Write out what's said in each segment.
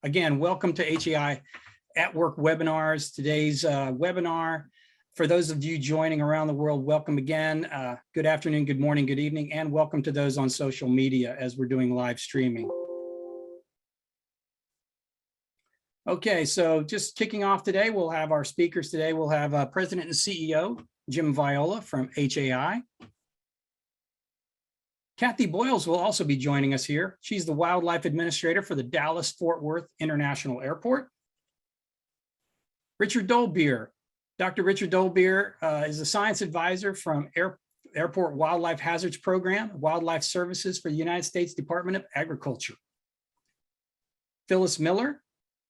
Again, welcome to HAI at Work webinars. Today's webinar, for those of you joining around the world, welcome again. Good afternoon, good morning, good evening, and welcome to those on social media as we're doing live streaming. Okay, so just kicking off today, we'll have our speakers today. We'll have President and CEO Jim Viola from HAI. Cathy Boyles will also be joining us here. She's the Wildlife Administrator for the Dallas-Fort Worth International Airport. Richard Dolbeer. Dr. Richard Dolbeer is a Science Advisor from Airport Wildlife Hazards Program, Wildlife Services for the United States Department of Agriculture. Phyllis Miller.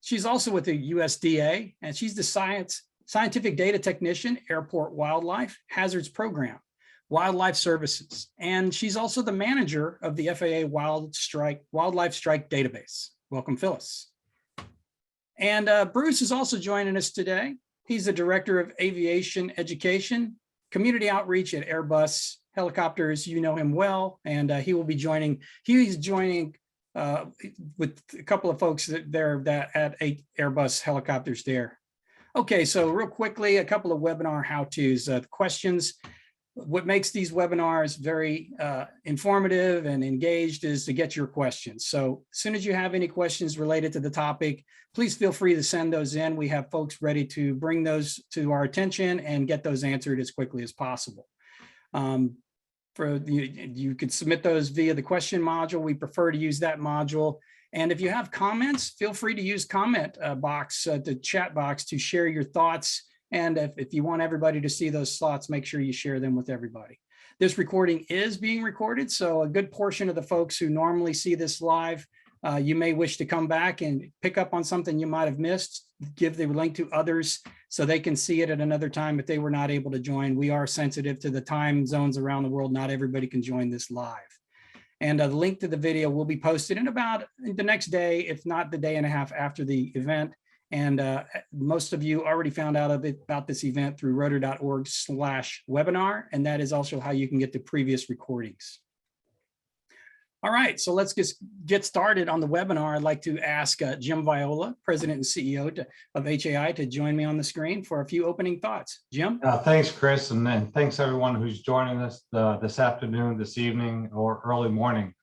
She's also with the USDA, and she's the Scientific Data Technician, Airport Wildlife Hazards Program, Wildlife Services, and she's also the manager of the FAA Wildlife Strike Database. Welcome, Phyllis. And Bruce is also joining us today. He's the Director of Aviation Education, Community Outreach at Airbus Helicopters. You know him well, and he will be joining. He's joining with a couple of folks at Airbus Helicopters there. Okay, so real quickly, a couple of webinar how-tos, questions. What makes these webinars very informative and engaged is to get your questions. So as soon as you have any questions related to the topic, please feel free to send those in. We have folks ready to bring those to our attention and get those answered as quickly as possible. You could submit those via the question module. We prefer to use that module. And if you have comments, feel free to use comment box, the chat box, to share your thoughts. And if you want everybody to see those slots, make sure you share them with everybody. This recording is being recorded, so a good portion of the folks who normally see this live, you may wish to come back and pick up on something you might have missed, give the link to others so they can see it at another time if they were not able to join. We are sensitive to the time zones around the world. Not everybody can join this live. And the link to the video will be posted in about the next day, if not the day and a half after the event. And most of you already found out about this event through rotor.org/webinar, and that is also how you can get the previous recordings. All right, so let's just get started on the webinar. I'd like to ask Jim Viola, President and CEO of HAI, to join me on the screen for a few opening thoughts. Jim? Thanks, Chris, and then thanks everyone who's joining us this afternoon, this evening, or early morning.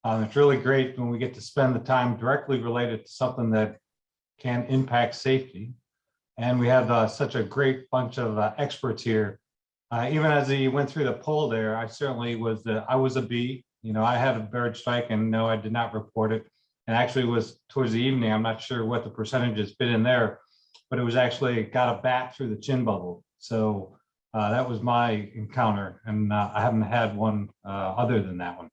It's really great when we get to spend the time directly related to something that can impact safety. And we have such a great bunch of experts here. Even as he went through the poll there, I certainly was a bee. You know, I had a bird strike, and no, I did not report it. And actually it was towards the evening, I'm not sure what the percentages fit in there, but it was actually got a bat through the chin bubble. So that was my encounter, and I haven't had one other than that one.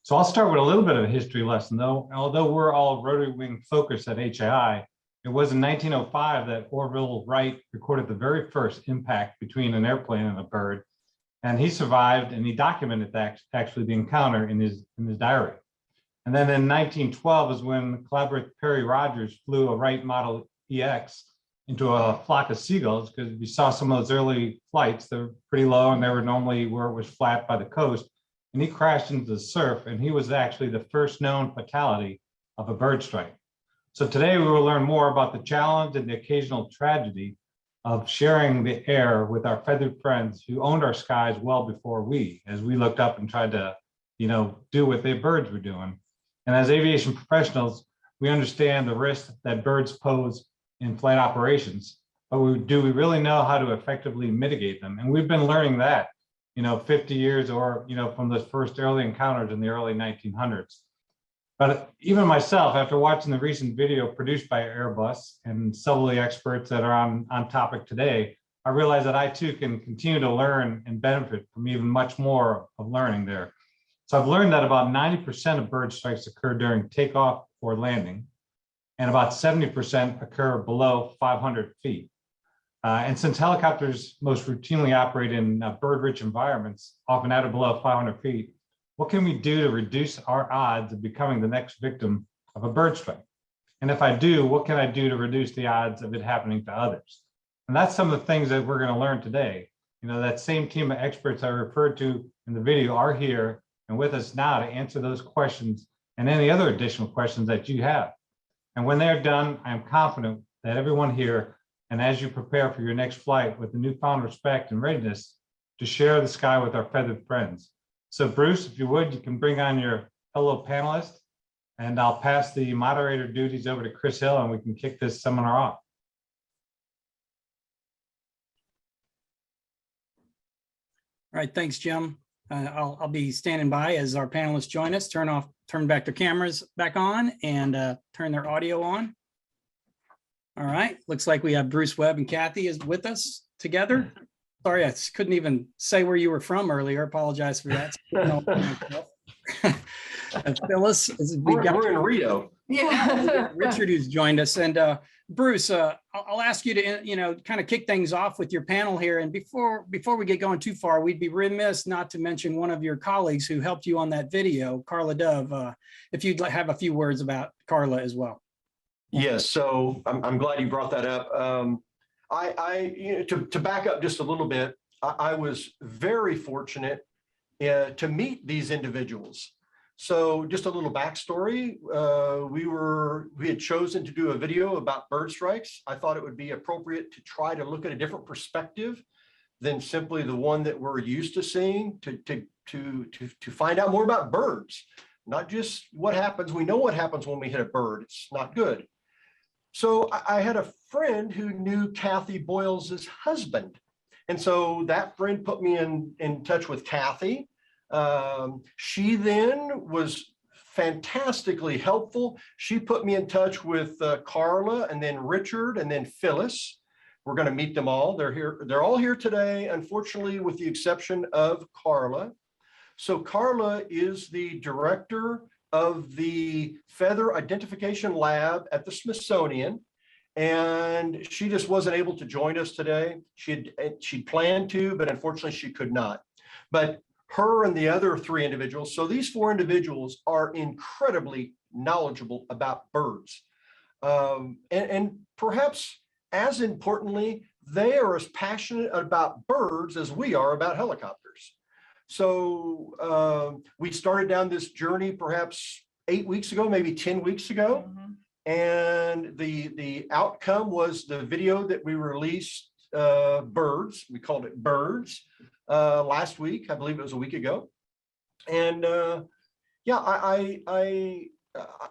So I'll start with a little bit of a history lesson though. Although we're all rotary wing focused at HAI, it was in 1905 that Orville Wright recorded the very first impact between an airplane and a bird, and he survived, and he documented that, actually the encounter in his diary. And then in 1912 is when collaborator Perry Rogers flew a Wright Model EX into a flock of seagulls, because we saw some of those early flights. They were pretty low, and they were normally where it was flat by the coast, and he crashed into the surf, and he was actually the first known fatality of a bird strike. So today we will learn more about the challenge and the occasional tragedy of sharing the air with our feathered friends who owned our skies well before as we looked up and tried to, do what the birds were doing. And as aviation professionals, we understand the risk that birds pose in flight operations, but do we really know how to effectively mitigate them? And we've been learning that, 50 years or, from those first early encounters in the early 1900s. But even myself, after watching the recent video produced by Airbus and several of the experts that are on topic today, I realized that I too can continue to learn and benefit from even much more of learning there. So I've learned that about 90% of bird strikes occur during takeoff or landing, and about 70% occur below 500 feet. And since helicopters most routinely operate in bird-rich environments, often at or below 500 feet, what can we do to reduce our odds of becoming the next victim of a bird strike? And if I do, what can I do to reduce the odds of it happening to others? And that's some of the things that we're going to learn today. That same team of experts I referred to in the video are here and with us now to answer those questions and any other additional questions that you have. And when they're done, I am confident that everyone here, and as you prepare for your next flight with the newfound respect and readiness to share the sky with our feathered friends. So Bruce, if you would, you can bring on your fellow panelists, and I'll pass the moderator duties over to Chris Hill and we can kick this seminar off. All right, thanks, Jim. I'll be standing by as our panelists join us, turn back their cameras back on and turn their audio on. All right, looks like we have Bruce Webb and Cathy is with us together. Sorry, I couldn't even say where you were from earlier. Apologize for that. Phyllis, we're in Rio. Yeah. Richard, who's joined us, and Bruce, I'll ask you to kind of kick things off with your panel here. And before we get going too far, we'd be remiss not to mention one of your colleagues who helped you on that video, Carla Dove. If you'd have a few words about Carla as well. Yes, so I'm glad you brought that up. To back up just a little bit, I was very fortunate to meet these individuals. So just a little backstory, we had chosen to do a video about bird strikes. I thought it would be appropriate to try to look at a different perspective than simply the one that we're used to seeing, to find out more about birds, not just what happens. We know what happens when we hit a bird. It's not good. So I had a friend who knew Cathy Boyles' husband. And so that friend put me in touch with Cathy. She then was fantastically helpful. She put me in touch with Carla and then Richard and then Phyllis. We're going to meet them all. They're here. They're all here today, unfortunately, with the exception of Carla. So Carla is the director of the Feather Identification Lab at the Smithsonian. And she just wasn't able to join us today. She'd planned to, but unfortunately she could not. But her and the other three individuals, so these four individuals are incredibly knowledgeable about birds. And perhaps as importantly, they are as passionate about birds as we are about helicopters. So we started down this journey perhaps 8 weeks ago, maybe 10 weeks ago. Mm-hmm. And the outcome was the video that we released, Birds. We called it Birds last week. I believe it was a week ago. And yeah,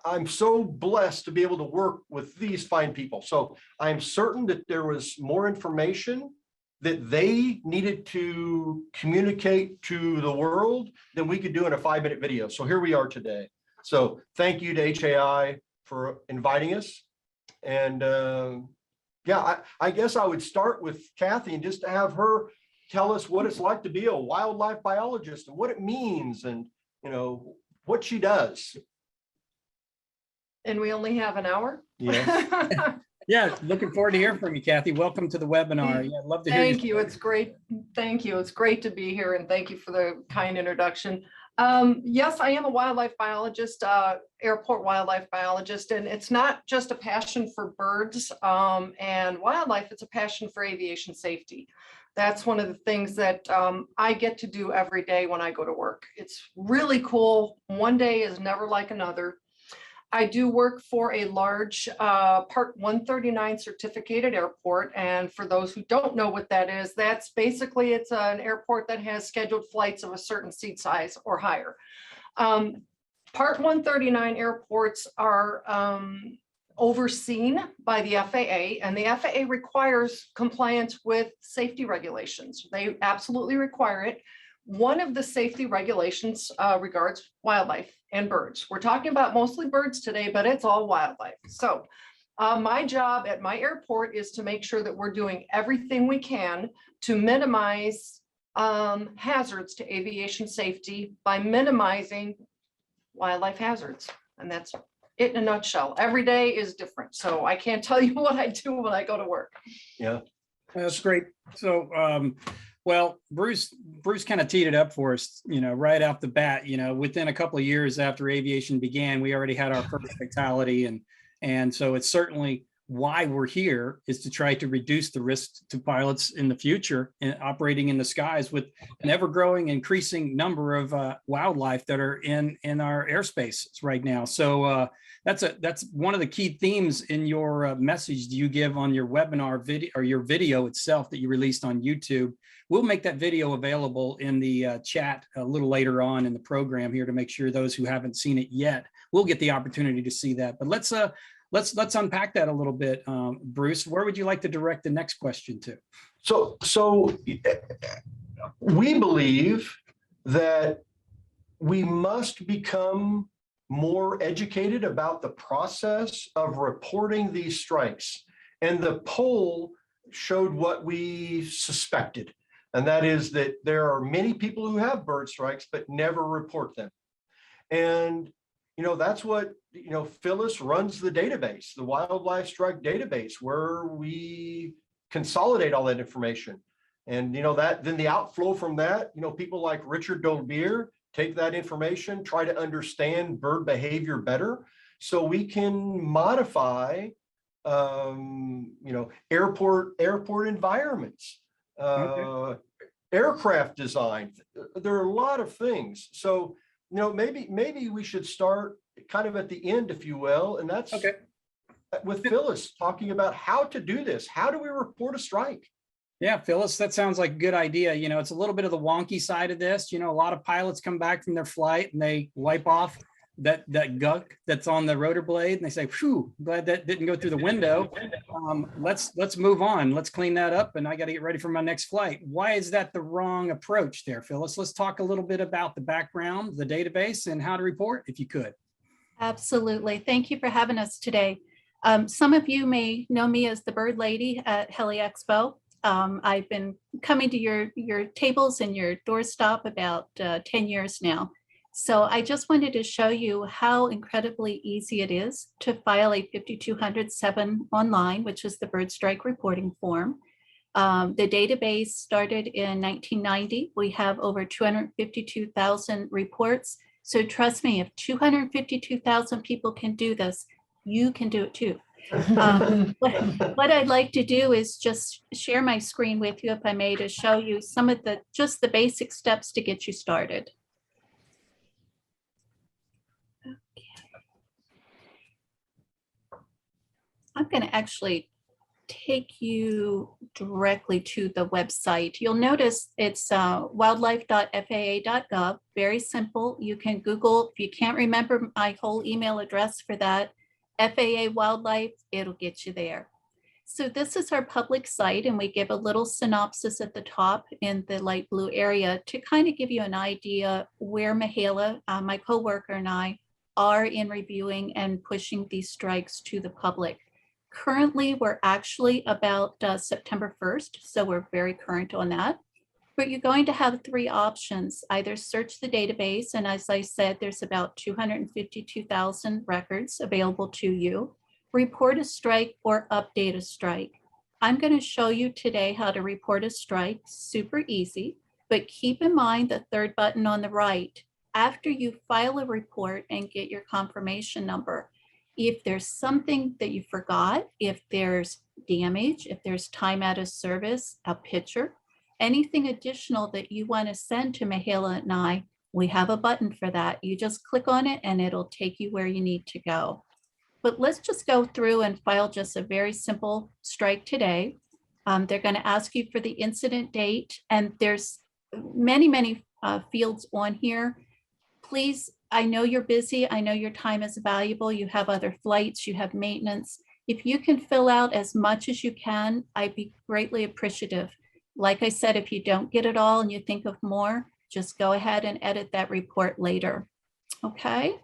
I'm so blessed to be able to work with these fine people. So I'm certain that there was more information that they needed to communicate to the world than we could do in a 5-minute video. So here we are today. So thank you to HAI for inviting us. And yeah, I guess I would start with Cathy and just to have her tell us what it's like to be a wildlife biologist and what it means and, you know, what she does. And we only have an hour? Yes. Yeah, looking forward to hearing from you, Cathy. Welcome to the webinar. Yeah, I'd love to hear. Thank you. It's great. Thank you. It's great to be here, and thank you for the kind introduction. Yes, I am a wildlife biologist, airport wildlife biologist, and it's not just a passion for birds and wildlife, it's a passion for aviation safety. That's one of the things that I get to do every day when I go to work. It's really cool. One day is never like another. I do work for a large Part 139 certificated airport. And for those who don't know what that is, that's basically, it's an airport that has scheduled flights of a certain seat size or higher. Part 139 airports are overseen by the FAA, and the FAA requires compliance with safety regulations. They absolutely require it. One of the safety regulations regards wildlife and birds. We're talking about mostly birds today, but it's all wildlife. So my job at my airport is to make sure that we're doing everything we can to minimize hazards to aviation safety by minimizing wildlife hazards. And that's it in a nutshell. Every day is different. So I can't tell you what I do when I go to work. Yeah, that's great. So well, Bruce kind of teed it up for us, you know, right off the bat. You know, within a couple of years after aviation began, we already had our first fatality, and so it's certainly why we're here is to try to reduce the risk to pilots in the future and operating in the skies with an ever-growing, increasing number of wildlife that are in our airspace right now. So that's one of the key themes in your message you give on your webinar video, or your video itself that you released on YouTube. We'll make that video available in the chat a little later on in the program here to make sure those who haven't seen it yet will get the opportunity to see that. But let's unpack that a little bit. Bruce, where would you like to direct the next question to? So we believe that we must become more educated about the process of reporting these strikes. And the poll showed what we suspected, and that is that there are many people who have bird strikes but never report them. And that's what Phyllis runs the database, the Wildlife Strike Database, where we consolidate all that information. And then the outflow from that, people like Richard Dolbeer take that information, try to understand bird behavior better, so we can modify airport environments, aircraft design. There are a lot of things. So maybe we should start kind of at the end, if you will, and that's with Phyllis talking about how to do this. How do we report a strike? Yeah, Phyllis, that sounds like a good idea. It's a little bit of the wonky side of this. A lot of pilots come back from their flight and they wipe off that gunk that's on the rotor blade, and they say, "Phew, glad that didn't go through the window. Let's move on. Let's clean that up, and I got to get ready for my next flight." Why is that the wrong approach there, Phyllis? Let's talk a little bit about the background, the database, and how to report, if you could. Absolutely. Thank you for having us today. Some of you may know me as the bird lady at Heli Expo. I've been coming to your tables and your doorstop about 10 years now. So I just wanted to show you how incredibly easy it is to file a 5207 online, which is the bird strike reporting form. The database started in 1990. We have over 252,000 reports. So trust me, if 252,000 people can do this, you can do it too. What I'd like to do is just share my screen with you, if I may, to show you some of just the basic steps to get you started. Okay. I'm going to actually take you directly to the website. You'll notice it's wildlife.faa.gov. Very simple. You can Google, if you can't remember my whole email address for that, FAA Wildlife, it'll get you there. So this is our public site, and we give a little synopsis at the top in the light blue area to kind of give you an idea where Michaela, my coworker, and I are in reviewing and pushing these strikes to the public. Currently, we're actually about September 1st, so we're very current on that. But you're going to have three options: either search the database, and as I said, there's about 252,000 records available to you, report a strike, or update a strike. I'm going to show you today how to report a strike, super easy, but keep in mind the third button on the right. After you file a report and get your confirmation number, if there's something that you forgot, if there's damage, if there's time out of service, a picture, anything additional that you want to send to Michaela and I, we have a button for that. You just click on it and it'll take you where you need to go. But let's just go through and file just a very simple strike today. They're going to ask you for the incident date, and there's many fields on here. Please, I know you're busy. I know your time is valuable. You have other flights, you have maintenance. If you can fill out as much as you can, I'd be greatly appreciative. Like I said, if you don't get it all and you think of more, just go ahead and edit that report later. Okay.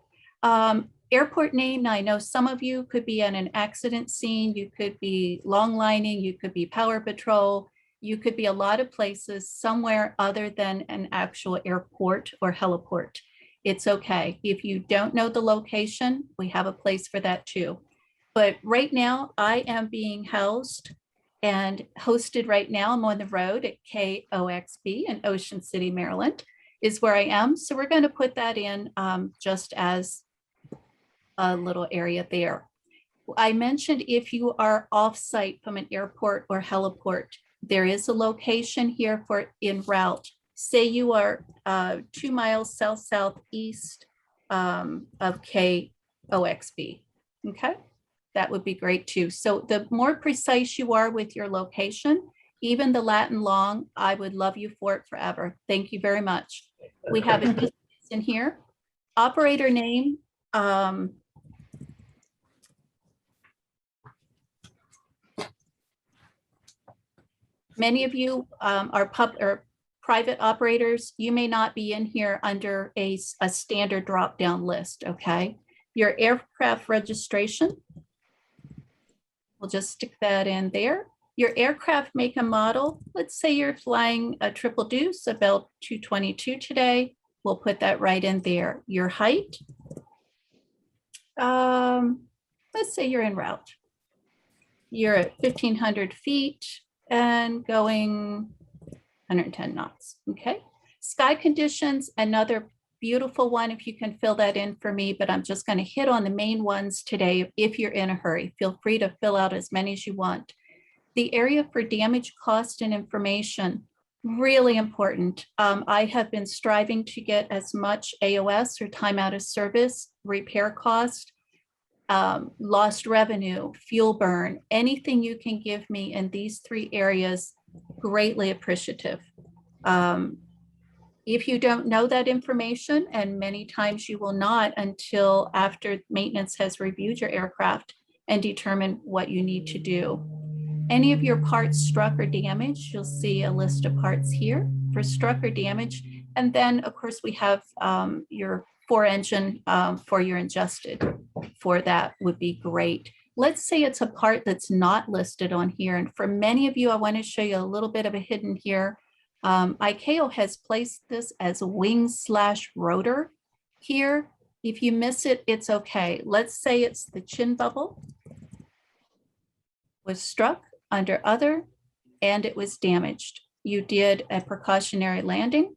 Airport name. Now, I know some of you could be at an accident scene. You could be long lining. You could be power patrol. You could be a lot of places somewhere other than an actual airport or heliport. It's okay. If you don't know the location, we have a place for that too. But right now I am being housed and hosted right now. I'm on the road at KOXB in Ocean City, Maryland is where I am. So we're going to put that in just as a little area there. I mentioned if you are off-site from an airport or heliport, there is a location here for en route. Say you are 2 miles southeast of KOXB. Okay, that would be great too. So the more precise you are with your location, even the Latin long, I would love you for it forever. Thank you very much. We have a distance in here. Operator name. Many of you are private operators. You may not be in here under a standard drop-down list, okay? Your aircraft registration. We'll just stick that in there. Your aircraft make and model. Let's say you're flying a Triple Deuce, a Bell 222 today. We'll put that right in there. Your height. Let's say you're en route. You're at 1,500 feet and going 110 knots, okay? Sky conditions, another beautiful one, if you can fill that in for me, but I'm just gonna hit on the main ones today. If you're in a hurry, feel free to fill out as many as you want. The area for damage, cost, and information, really important. I have been striving to get as much AOS or time out of service, repair cost, lost revenue, fuel burn, anything you can give me in these 3 areas, greatly appreciative. If you don't know that information, and many times you will not until after maintenance has reviewed your aircraft and determined what you need to do. Any of your parts struck or damaged, you'll see a list of parts here for struck or damage. And then of course we have your 4-engine for your ingested. For that would be great. Let's say it's a part that's not listed on here. And for many of you, I want to show you a little bit of a hidden here. ICAO has placed this as a wing/rotor here. If you miss it, it's okay. Let's say it's the chin bubble was struck under other and it was damaged. You did a precautionary landing.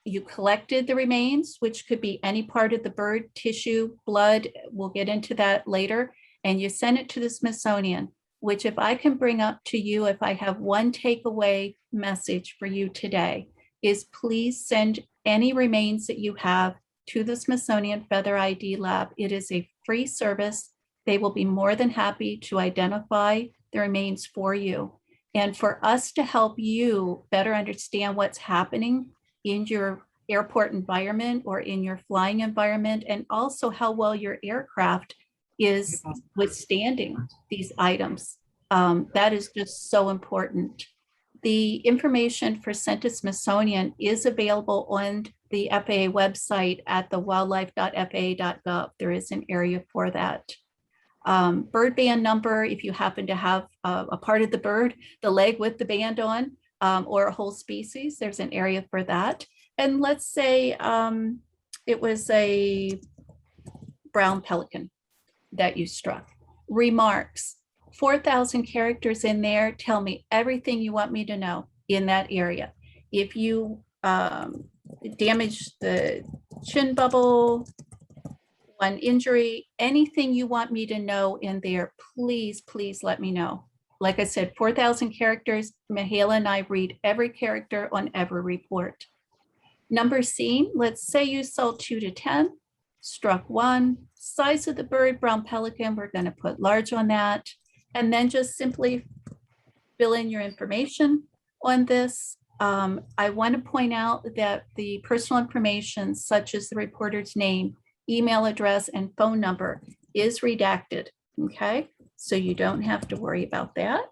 You collected the remains, which could be any part of the bird, tissue, blood. We'll get into that later. And you sent it to the Smithsonian, which if I can bring up to you, if I have one takeaway message for you today, is please send any remains that you have to the Smithsonian Feather ID Lab. It is a free service. They will be more than happy to identify the remains for you. And for us to help you better understand what's happening in your airport environment or in your flying environment, and also how well your aircraft is withstanding these items. That is just so important. The information for sent to Smithsonian is available on the FAA website at the wildlife.faa.gov. There is an area for that. Bird band number, if you happen to have a part of the bird, the leg with the band on, or a whole species, there's an area for that. And let's say it was a brown pelican that you struck. Remarks, 4,000 characters in there. Tell me everything you want me to know in that area. If you damage the chin bubble, one injury, anything you want me to know in there, please, please let me know. Like I said, 4,000 characters. Mihaela and I read every character on every report. Number seen, let's say you saw 2 to 10, struck 1. Size of the bird, brown pelican, we're going to put large on that. And then just simply fill in your information on this. I want to point out that the personal information, such as the reporter's name, email address, and phone number, is redacted. Okay, so you don't have to worry about that.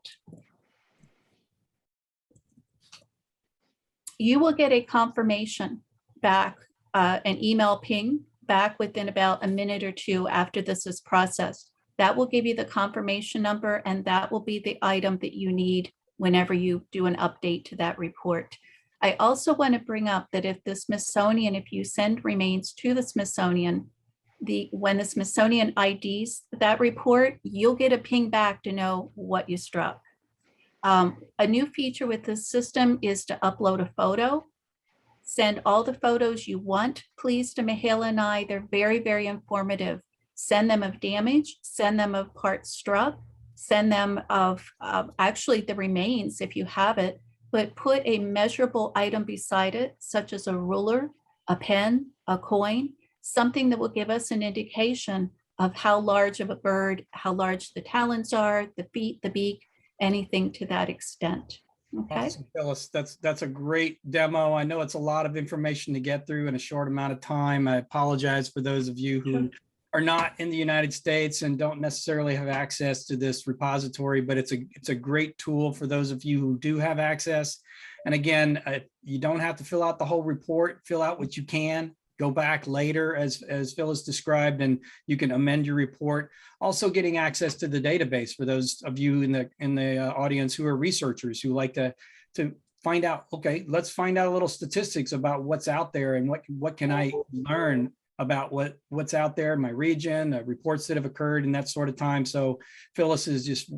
You will get a confirmation back, an email ping back within about a minute or 2 after this is processed. That will give you the confirmation number, and that will be the item that you need whenever you do an update to that report. I also want to bring up that if the Smithsonian, if you send remains to the Smithsonian, when the Smithsonian IDs that report, you'll get a ping back to know what you struck. A new feature with this system is to upload a photo. Send all the photos you want, please, to Mihaela and I. They're very, very informative. Send them of damage, send them of parts struck, send them of actually the remains if you have it, but put a measurable item beside it, such as a ruler, a pen, a coin. something that will give us an indication of how large of a bird, how large the talons are, the feet, the beak, anything to that extent. Okay. Awesome, Phyllis. That's a great demo. I know it's a lot of information to get through in a short amount of time. I apologize for those of you who are not in the United States and don't necessarily have access to this repository, but it's a great tool for those of you who do have access. And again, you don't have to fill out the whole report, fill out what you can, go back later as Phyllis described, and you can amend your report. Also getting access to the database for those of you in the audience who are researchers who like to find out, okay, let's find out a little statistics about what's out there and what can I learn about what's out there in my region, reports that have occurred and that sort of time. So Phyllis is just,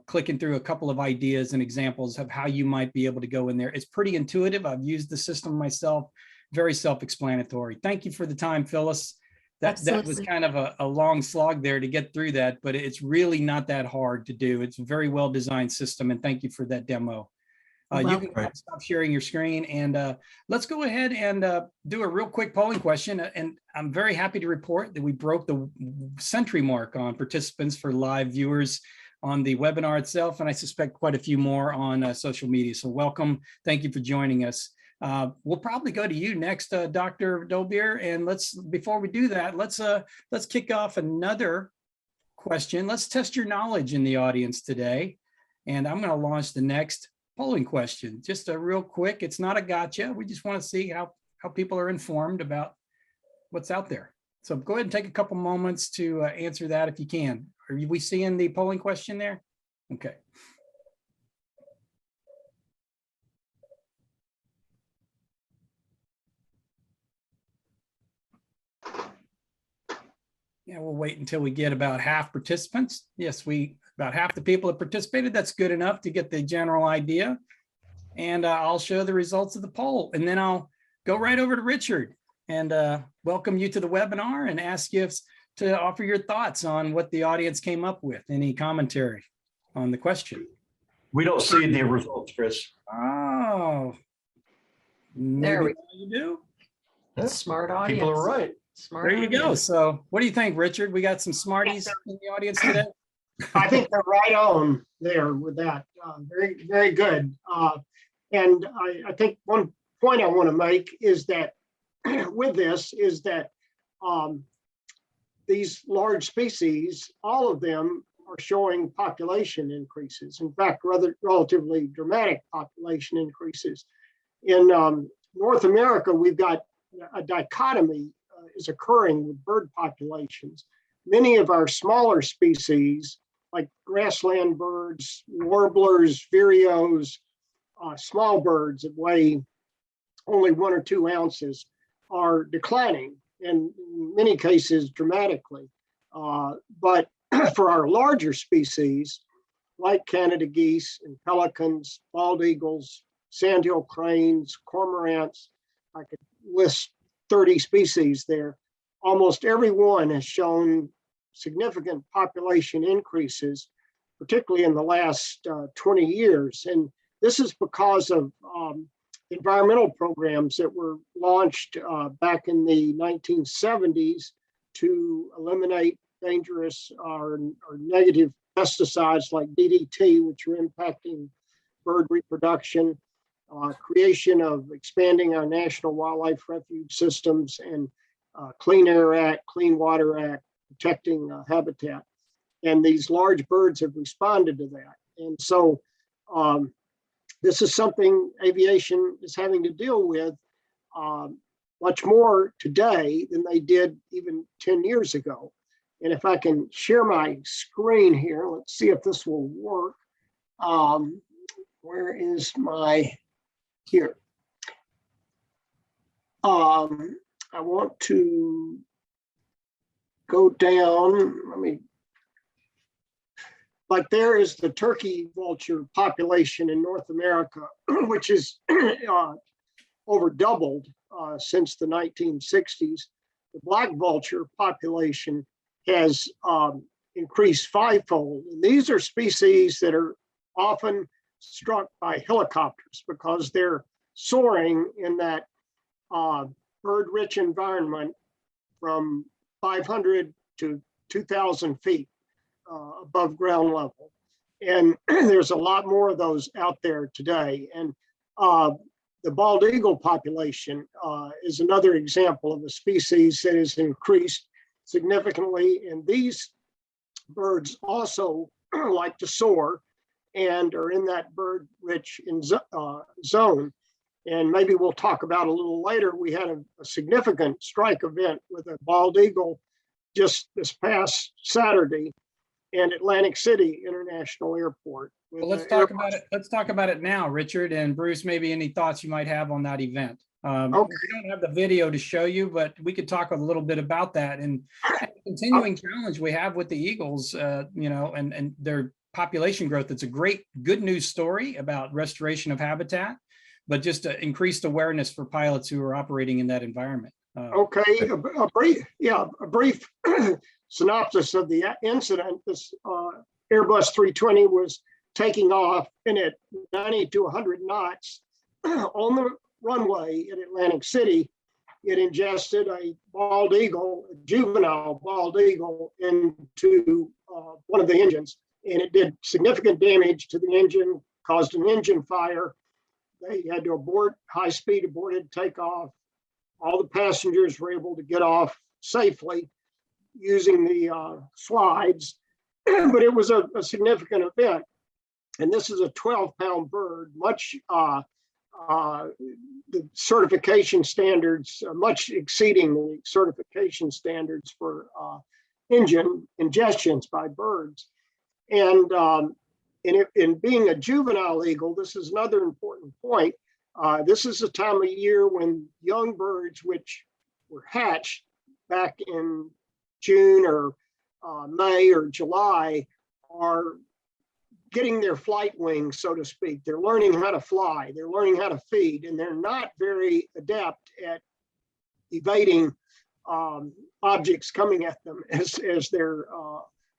clicking through a couple of ideas and examples of how you might be able to go in there. It's pretty intuitive. I've used the system myself, very self-explanatory. Thank you for the time, Phyllis. That was kind of a long slog there to get through that, but it's really not that hard to do. It's a very well-designed system, and thank you for that demo. You can stop sharing your screen, and let's go ahead and do a real quick polling question. And I'm very happy to report that we broke the century mark on participants for live viewers on the webinar itself, and I suspect quite a few more on social media. So welcome. Thank you for joining us. We'll probably go to you next, Dr. Dolbeer, and before we do that, let's kick off another question. Let's test your knowledge in the audience today, and I'm going to launch the next polling question. Just a real quick, it's not a gotcha. We just want to see how people are informed about what's out there. So go ahead and take a couple moments to answer that if you can. Are we seeing the polling question there? Okay. Yeah, we'll wait until we get about half participants. Yes, about half the people have participated. That's good enough to get the general idea. And I'll show the results of the poll, and then I'll go right over to Richard and welcome you to the webinar and ask you to offer your thoughts on what the audience came up with. Any commentary on the question? We don't see the results, Chris. Oh, maybe you do. Smart audience. People are right. Smart There you go. audience. So what do you think, Richard? We got some smarties in the audience today. I think they're right on there with that. Very, very good. And I think one point I want to make is that with this is that these large species, all of them are showing population increases. In fact, relatively dramatic population increases. In North America, we've got a dichotomy is occurring with bird populations. Many of our smaller species, like grassland birds, warblers, vireos, small birds that weigh only 1 or 2 ounces, are declining, and in many cases dramatically. But for our larger species, like Canada geese and pelicans, bald eagles, sandhill cranes, cormorants, I could list 30 species there. Almost every one has shown significant population increases, particularly in the last 20 years. And this is because of environmental programs that were launched back in the 1970s to eliminate dangerous or negative pesticides like DDT, which are impacting bird reproduction, creation of expanding our national wildlife refuge systems, and Clean Air Act, Clean Water Act, protecting habitat. And these large birds have responded to that. And so this is something aviation is having to deal with much more today than they did even 10 years ago. And if I can share my screen here, let's see if this will work. Where is my, here. I want to go down, like there is the turkey vulture population in North America, which is over doubled since the 1960s. The black vulture population has increased 5-fold. And these are species that are often struck by helicopters because they're soaring in that bird-rich environment from 500 to 2,000 feet above ground level. And there's a lot more of those out there today. And the bald eagle population is another example of a species that has increased significantly. And these birds also like to soar and are in that bird-rich zone. And maybe we'll talk about a little later. We had a significant strike event with a bald eagle just this past Saturday in Atlantic City International Airport. Well, let's talk about it. Let's talk about it now, Richard and Bruce. Maybe any thoughts you might have on that event. Okay. We don't have the video to show you, but we could talk a little bit about that and the continuing challenge we have with the eagles, and their population growth. It's a good news story about restoration of habitat, but just increased awareness for pilots who are operating in that environment. Okay, a brief synopsis of the incident. This Airbus 320 was taking off and at 90 to 100 knots on the runway in Atlantic City. It ingested a bald eagle, a juvenile bald eagle, into one of the engines, and it did significant damage to the engine, caused an engine fire. They had to abort, high speed aborted takeoff. All the passengers were able to get off safely using the slides, but it was a significant event. And this is a 12-pound bird, much the certification standards, much exceeding the certification standards for engine ingestions by birds. And in being a juvenile eagle, this is another important point. This is a time of year when young birds, which were hatched back in June or May or July, are getting their flight wings, so to speak. They're learning how to fly, they're learning how to feed, and they're not very adept at evading objects coming at them as their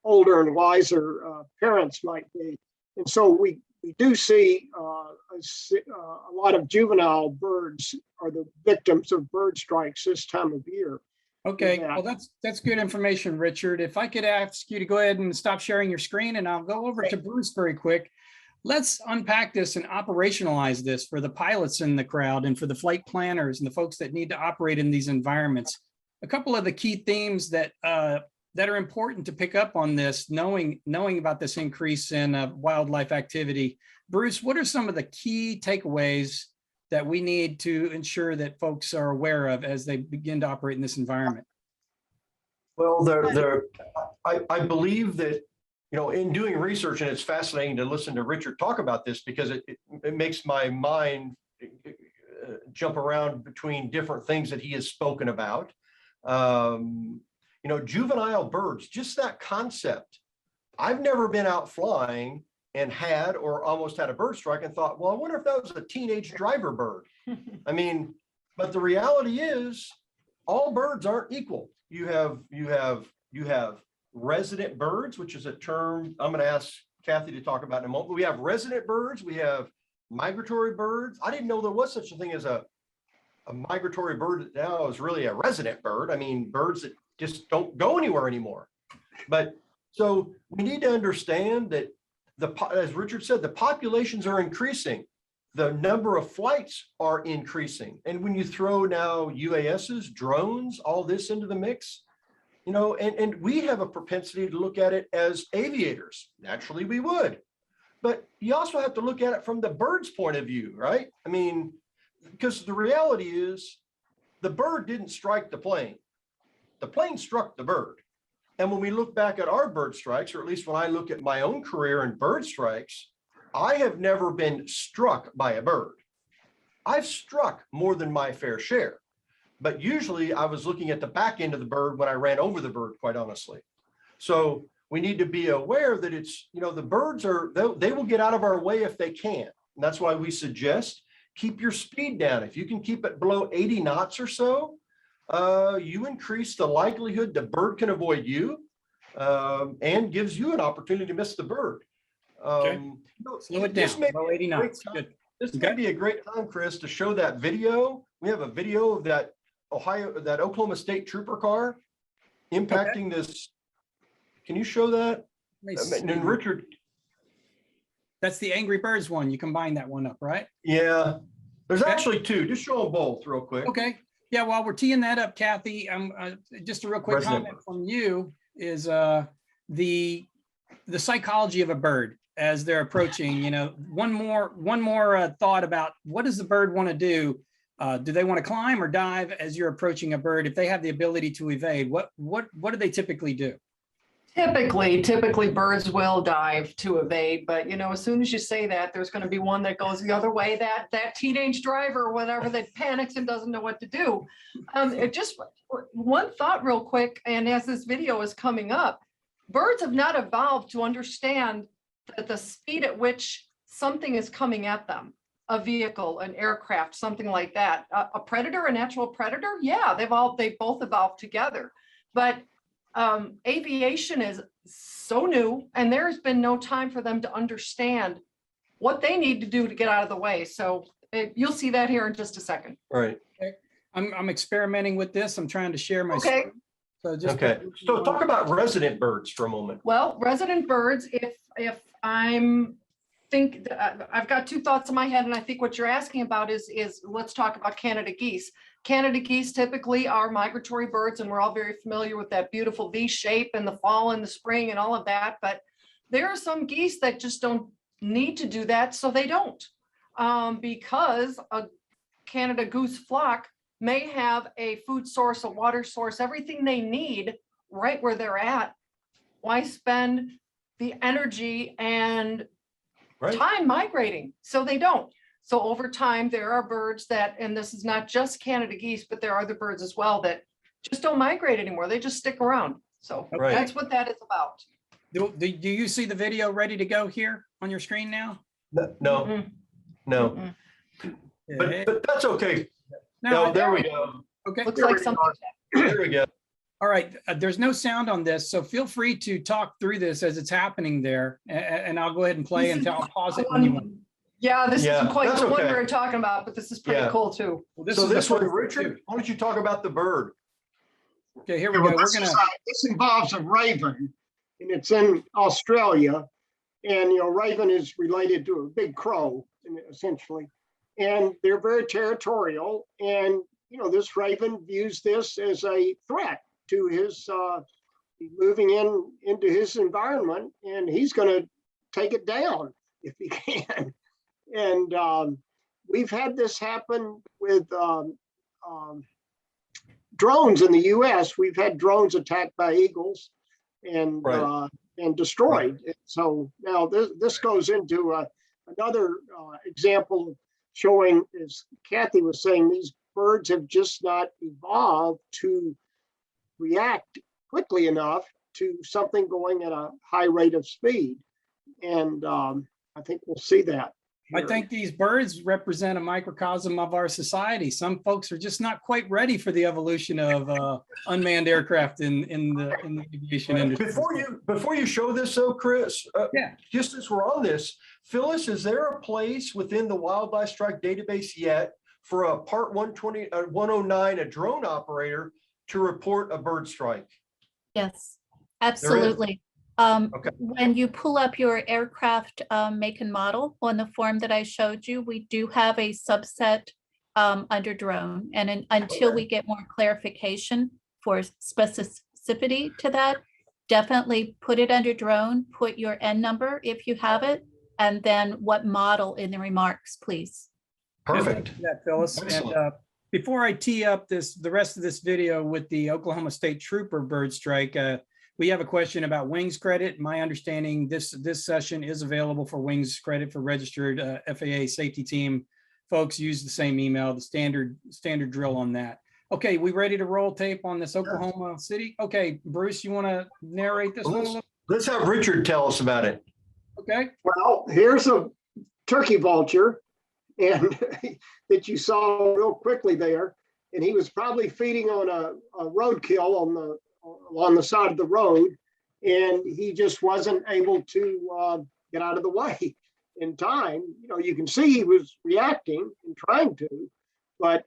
older and wiser parents might be. And so we do see a lot of juvenile birds are the victims of bird strikes this time of year. Okay, well, that's good information, Richard. If I could ask you to go ahead and stop sharing your screen, and I'll go over to Bruce very quick. Let's unpack this and operationalize this for the pilots in the crowd and for the flight planners and the folks that need to operate in these environments. A couple of the key themes that are important to pick up on this, knowing about this increase in wildlife activity. Bruce, what are some of the key takeaways that we need to ensure that folks are aware of as they begin to operate in this environment? Well, I believe that, in doing research, and it's fascinating to listen to Richard talk about this because it makes my mind jump around between different things that he has spoken about. Juvenile birds, just that concept. I've never been out flying and had or almost had a bird strike and thought, well, I wonder if that was a teenage driver bird. I mean, but the reality is all birds aren't equal. You have resident birds, which is a term I'm going to ask Cathy to talk about in a moment. We have resident birds, we have migratory birds. I didn't know there was such a thing as a migratory bird that now is really a resident bird. I mean, birds that just don't go anywhere anymore. But so we need to understand that as Richard said, the populations are increasing. The number of flights are increasing. And when you throw now UASs, drones, all this into the mix, and we have a propensity to look at it as aviators. Naturally, we would. But you also have to look at it from the bird's point of view, right? I mean, because the reality is the bird didn't strike the plane. The plane struck the bird. And when we look back at our bird strikes, or at least when I look at my own career in bird strikes, I have never been struck by a bird. I've struck more than my fair share, but usually I was looking at the back end of the bird when I ran over the bird, quite honestly. So we need to be aware that it's, the birds they will get out of our way if they can. And that's why we suggest keep your speed down. If you can keep it below 80 knots or so, you increase the likelihood the bird can avoid you and gives you an opportunity to miss the bird. Slow it down, below 80 knots. Good. This may be a great time, Chris, to show that video. We have a video of that Oklahoma State Trooper car impacting this. Can you show that? And Richard, That's the Angry Birds one. You combine that one up, right? yeah, there's Okay. actually two. Just show them both real quick. Okay. Yeah, while we're teeing that up, Cathy, just a real quick Resident comment from you is the psychology of a bird as they're approaching, one more thought about what does the bird want to do? Do they want to climb or dive as you're approaching a bird? If they have the ability to evade, what do they typically do? Typically birds will dive to evade, but as soon as you say that, there's going to be one that goes the other way, that teenage driver or whatever that panics and doesn't know what to do. Just one thought real quick, and as this video is coming up, birds have not evolved to understand that the speed at which something is coming at them, a vehicle, an aircraft, something like that, a predator, a natural predator. Yeah, they both evolved together, but aviation is so new and there's been no time for them to understand what they need to do to get out of the way. So you'll see that here in just a second. Right. Okay. I'm experimenting with this. I'm trying to share my Okay. screen. So just Okay. So talk about resident birds for a moment. Well, resident birds, if I've got two thoughts in my head, and I think what you're asking about is let's talk about Canada geese. Canada geese typically are migratory birds, and we're all very familiar with that beautiful V shape in the fall and the spring and all of that. But there are some geese that just don't need to do that, so they don't. Because a Canada goose flock may have a food source, a water source, everything they need right where they're at. Why spend the energy and time migrating? So they don't. So over time, there are birds that, and this is not just Canada geese, but there are other birds as well that just don't migrate anymore. They just stick around. So that's what that is about. do you see the video ready to go here on your screen now? No. But that's okay. No, there we go. Okay. Looks like something. There we go. All right. There's no sound on this, so feel free to talk through this as it's happening there, and I'll go ahead and play until I'll pause it when you want. Yeah, this isn't quite that's the one okay. we're talking about, but this is pretty cool too. Well, So is the this one, first Richard, why don't you talk about the bird? Okay, here we go. This involves a raven, and it's in Australia. And raven is related to a big crow, essentially, and they're very territorial. And this raven views this as a threat to his moving into his environment, and he's going to take it down if he can. And we've had this happen with drones in the U.S. We've had drones attacked by eagles and destroyed. So now this goes into another example of showing, as Cathy was saying, these birds have just not evolved to react quickly enough to something going at a high rate of speed. And I think we'll see that. I think these birds represent a microcosm of our society. Some folks are just not quite ready for the evolution of unmanned aircraft in the aviation industry. Before you show this, though, Chris, just as we're on this, Phyllis, is there a place within the Wildlife Strike Database yet for a Part 109, a drone operator, to report a bird strike? Yes, absolutely. When you pull up your aircraft make and model on the form that I showed you, we do have a subset under drone. And until we get more clarification for specificity to that, definitely put it under drone, put your N number if you have it, and then what model in the remarks, please. Perfect. Yeah, Phyllis. And before I tee up the rest of this video with the Oklahoma State Trooper bird strike, we have a question about wings credit. My understanding, this session is available for wings credit for registered FAA safety team. Folks use the same email, the standard drill on that. Okay, we ready to roll tape on this Oklahoma City? Okay, Bruce, you want to narrate this one a little? Let's have Richard tell us about it. Okay. Well, here's a turkey vulture, and that you saw real quickly there, and he was probably feeding on a roadkill on the side of the road, and he just wasn't able to get out of the way in time. You can see he was reacting and trying to, but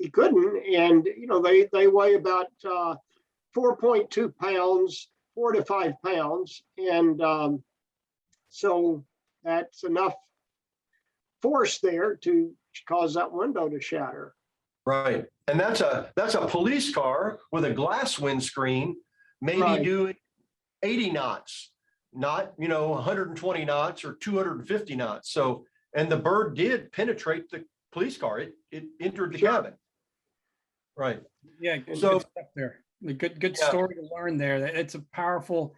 he couldn't. And, they weigh about 4.2 pounds, 4 to 5 pounds. And so that's enough force there to cause that window to shatter. Right. And that's a police car with a glass windscreen, maybe Right. doing 80 knots, not, 120 knots or 250 knots. So, and the bird did penetrate the police car. It entered the Sure. cabin. Right. Yeah, good So- stuff there. A good Yeah. story to learn there. It's a powerful,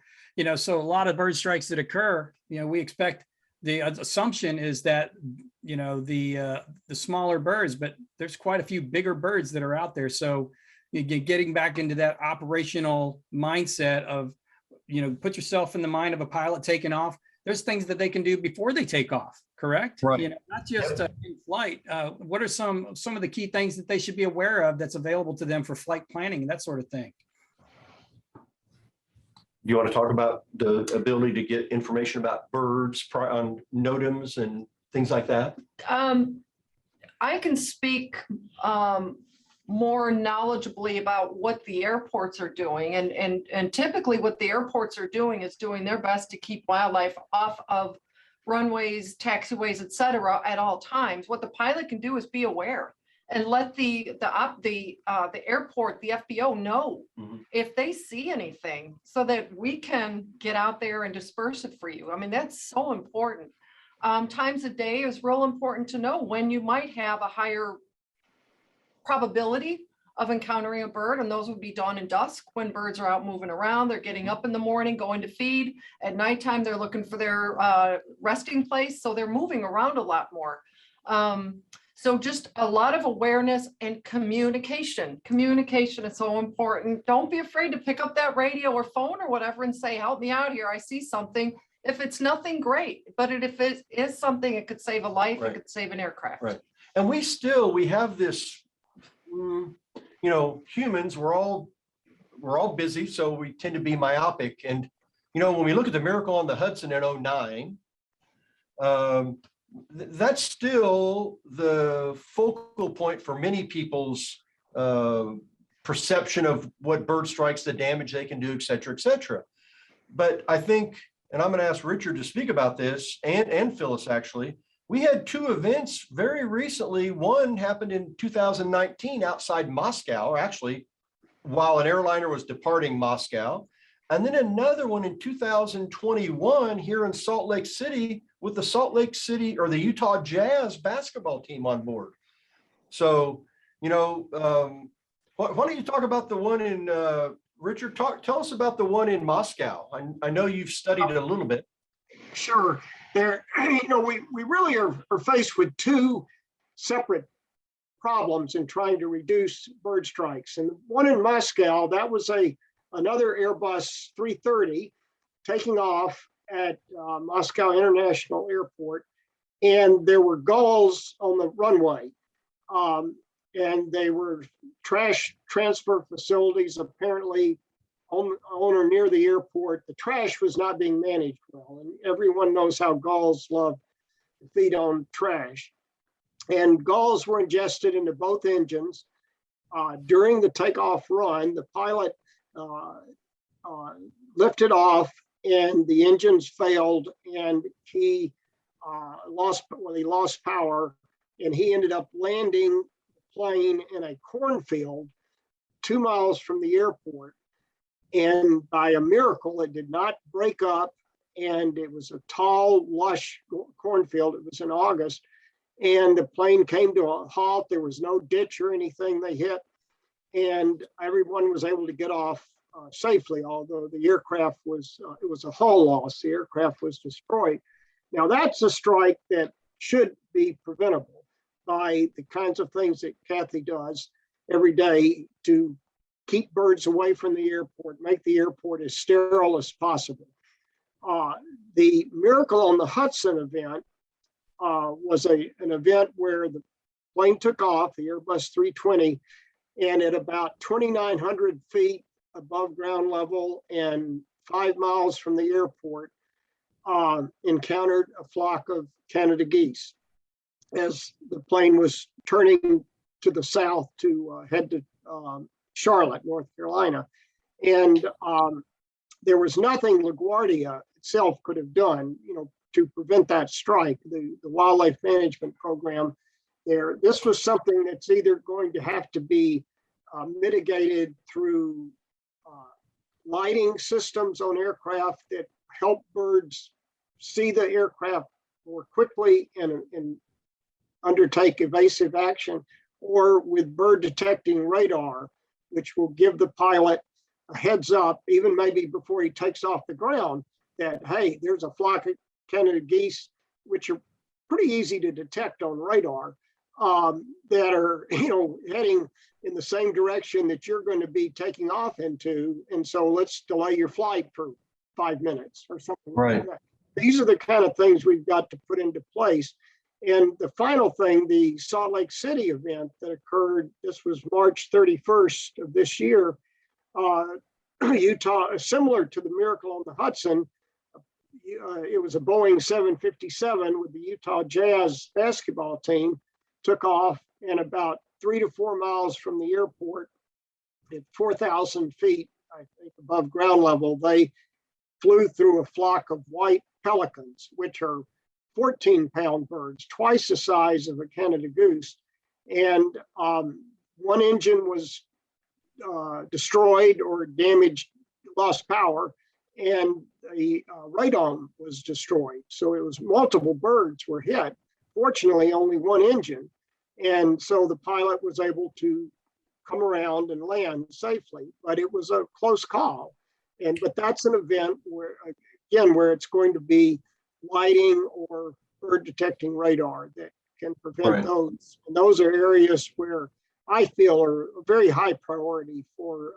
so a lot of bird strikes that occur, we expect, the assumption is that, the smaller birds, but there's quite a few bigger birds that are out there. So getting back into that operational mindset of, put yourself in the mind of a pilot taking off. There's things that they can do before they take off, correct? Right. Not just in flight. What are some of the key things that they should be aware of that's available to them for flight planning and that sort of thing? Do you want to talk about the ability to get information about birds on NOTAMs and things like that? I can speak more knowledgeably about what the airports are doing. And typically what the airports are doing is doing their best to keep wildlife off of runways, taxiways, et cetera, at all times. What the pilot can do is be aware and let the airport, the FBO know if they see anything so that we can get out there and disperse it for you. I mean, that's so important. Times of day is real important to know when you might have a higher probability of encountering a bird, and those would be dawn and dusk when birds are out moving around. They're getting up in the morning, going to feed. At nighttime, they're looking for their resting place, so they're moving around a lot more. So just a lot of awareness and communication. Communication is so important. Don't be afraid to pick up that radio or phone or whatever and say, help me out here. I see something. If it's nothing, great. But if it is something, it could save a life, Right. it could save an aircraft. Right. And we have this, humans, we're all busy, so we tend to be myopic. And, when we look at the miracle on the Hudson in 2009, that's still the focal point for many people's perception of what bird strikes, the damage they can do, et cetera, et cetera. But I think, and I'm going to ask Richard to speak about this, and Phyllis actually, we had two events very recently. One happened in 2019 outside Moscow, or actually while an airliner was departing Moscow. And then another one in 2021 here in Salt Lake City with the Salt Lake City or the Utah Jazz basketball team on board. So, why don't you talk about the one in, Richard, tell us about the one in Moscow. I know you've studied it a little bit. Sure. There, we really are faced with two separate problems in trying to reduce bird strikes. And the one in Moscow, that was another Airbus 330 taking off at Moscow International Airport, and there were gulls on the runway, and they were trash transfer facilities apparently on or near the airport. The trash was not being managed well, and everyone knows how gulls love to feed on trash. And gulls were ingested into both engines. During the takeoff run, the pilot lifted off and the engines failed, and he lost power, and he ended up landing the plane in a cornfield 2 miles from the airport. And by a miracle, it did not break up, and it was a tall, lush cornfield. It was in August, and the plane came to a halt. There was no ditch or anything they hit, and everyone was able to get off safely, although the aircraft was, it was a hull loss. The aircraft was destroyed. Now that's a strike that should be preventable by the kinds of things that Cathy does every day to keep birds away from the airport, make the airport as sterile as possible. The Miracle on the Hudson event was an event where the plane took off, the Airbus 320, and at about 2,900 feet above ground level and 5 miles from the airport, encountered a flock of Canada geese. As the plane was turning to the south to head to Charlotte, North Carolina. And there was nothing LaGuardia itself could have done, to prevent that strike. The wildlife management program there, this was something that's either going to have to be mitigated through lighting systems on aircraft that help birds see the aircraft more quickly and undertake evasive action, or with bird detecting radar, which will give the pilot a heads up, even maybe before he takes off the ground, that, hey, there's a flock of Canada geese, which are pretty easy to detect on radar, that are, heading in the same direction that you're going to be taking off into. And so let's delay your flight for 5 minutes or something Right. like that. These are the kind of things we've got to put into place. And the final thing, the Salt Lake City event that occurred, this was March 31st of this year, Utah, similar to the Miracle on the Hudson, it was a Boeing 757 with the Utah Jazz basketball team, took off, and about 3 to 4 miles from the airport at 4,000 feet, I think, above ground level, they flew through a flock of white pelicans, which are 14-pound birds, twice the size of a Canada goose. And one engine was destroyed or damaged, lost power, and the radome was destroyed. So it was multiple birds were hit. Fortunately, only one engine. And so the pilot was able to come around and land safely, but it was a close call. But that's an event where, again, where it's going to be lighting or bird detecting radar that can prevent those. And those are areas where I feel are a very high priority for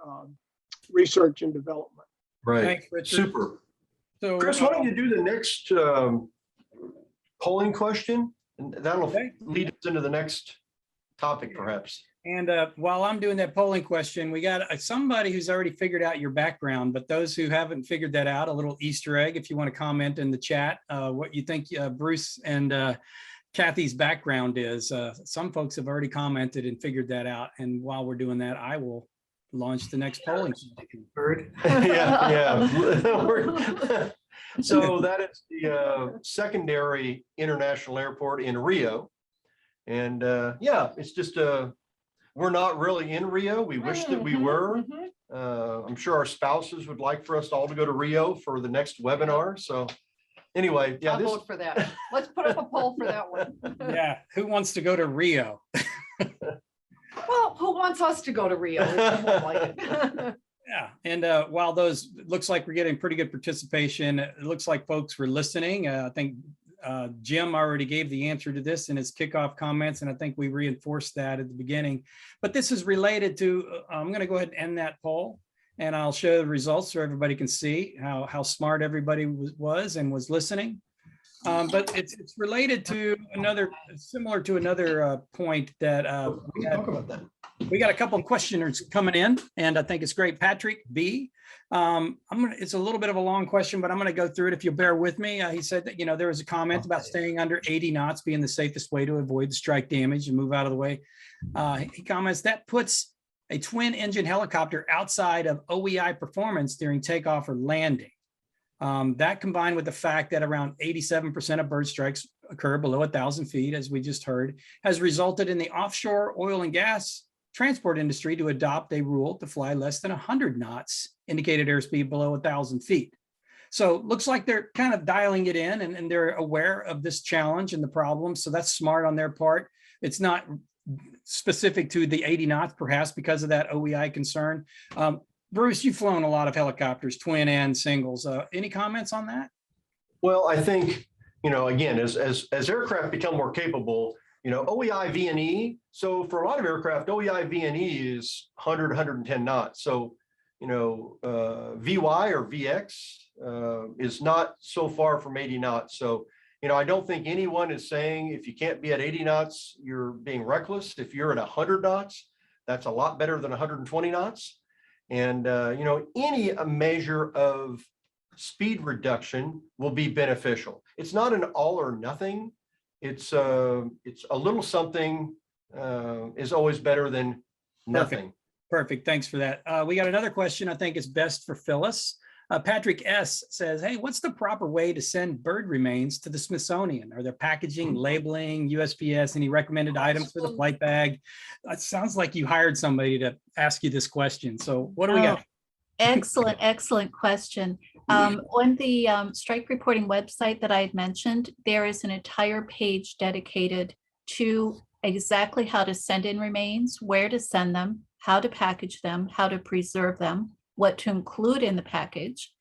research and development. Right. Thanks, Richard. Super. So, Chris, why don't you do the next polling question? And that'll Okay. lead us into the next topic, perhaps. And while I'm doing that polling question, we got somebody who's already figured out your background, but those who haven't figured that out, a little Easter egg, if you want to comment in the chat, what you think Bruce and Cathy's background is. Some folks have already commented and figured that out. And while we're doing that, I will launch the next polling. Yeah. So that is the secondary international airport in Rio. And yeah, it's just we're not really in Rio. We wish that we were. I'm sure our spouses would like for us all to go to Rio for the next webinar. So anyway, yeah, I'll vote for that. Let's put up a poll for that one. Yeah, who wants to go to Rio? Well, who wants us to go to Rio? It's more like it. Yeah, and while those, it looks like we're getting pretty good participation, it looks like folks were listening. I think Jim already gave the answer to this in his kickoff comments, and I think we reinforced that at the beginning. But this is related to, I'm going to go ahead and end that poll, and I'll show the results so everybody can see how smart everybody was and was listening. But it's related to another, similar to another point that we got a couple of questioners coming in, and I think it's great. Patrick B. It's a little bit of a long question, but I'm going to go through it if you'll bear with me. He said that, there was a comment about staying under 80 knots being the safest way to avoid the strike damage and move out of the way. He comments that puts a twin engine helicopter outside of OEI performance during takeoff or landing. That combined with the fact that around 87% of bird strikes occur below 1,000 feet, as we just heard, has resulted in the offshore oil and gas transport industry to adopt a rule to fly less than 100 knots indicated airspeed below 1,000 feet. So looks like they're kind of dialing it in, and they're aware of this challenge and the problem. So that's smart on their part. It's not specific to the 80 knots, perhaps because of that OEI concern. Bruce, you've flown a lot of helicopters, twin and singles. Any comments on that? Well, I think, again, as aircraft become more capable, OEI VNE. So for a lot of aircraft, OEI VNE is 100, 110 knots. So, VY or VX is not so far from 80 knots. So, I don't think anyone is saying if you can't be at 80 knots, you're being reckless. If you're at 100 knots, that's a lot better than 120 knots. And, any measure of speed reduction will be beneficial. It's not an all or nothing. It's a little something is always better than nothing. Perfect. Thanks for that. We got another question I think is best for Phyllis. Patrick S. says, hey, what's the proper way to send bird remains to the Smithsonian? Are there packaging, labeling, USPS, any recommended items for the flight bag? It sounds like you hired somebody to ask you this question. So what do we got? Excellent question. On the strike reporting website that I had mentioned, there is an entire page dedicated to exactly how to send in remains, where to send them, how to package them, how to preserve them, what to include in the package.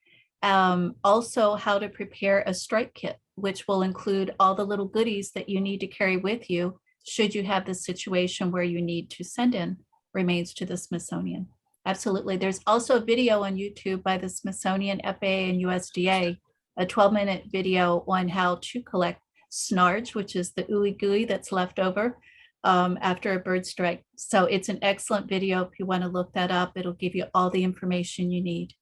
Also how to prepare a strike kit, which will include all the little goodies that you need to carry with you should you have this situation where you need to send in remains to the Smithsonian. Absolutely. There's also a video on YouTube by the Smithsonian, FAA, and USDA, a 12-minute video on how to collect snarge, which is the ooey gooey that's left over after a bird strike. So it's an excellent video. If you want to look that up, it'll give you all the information you need.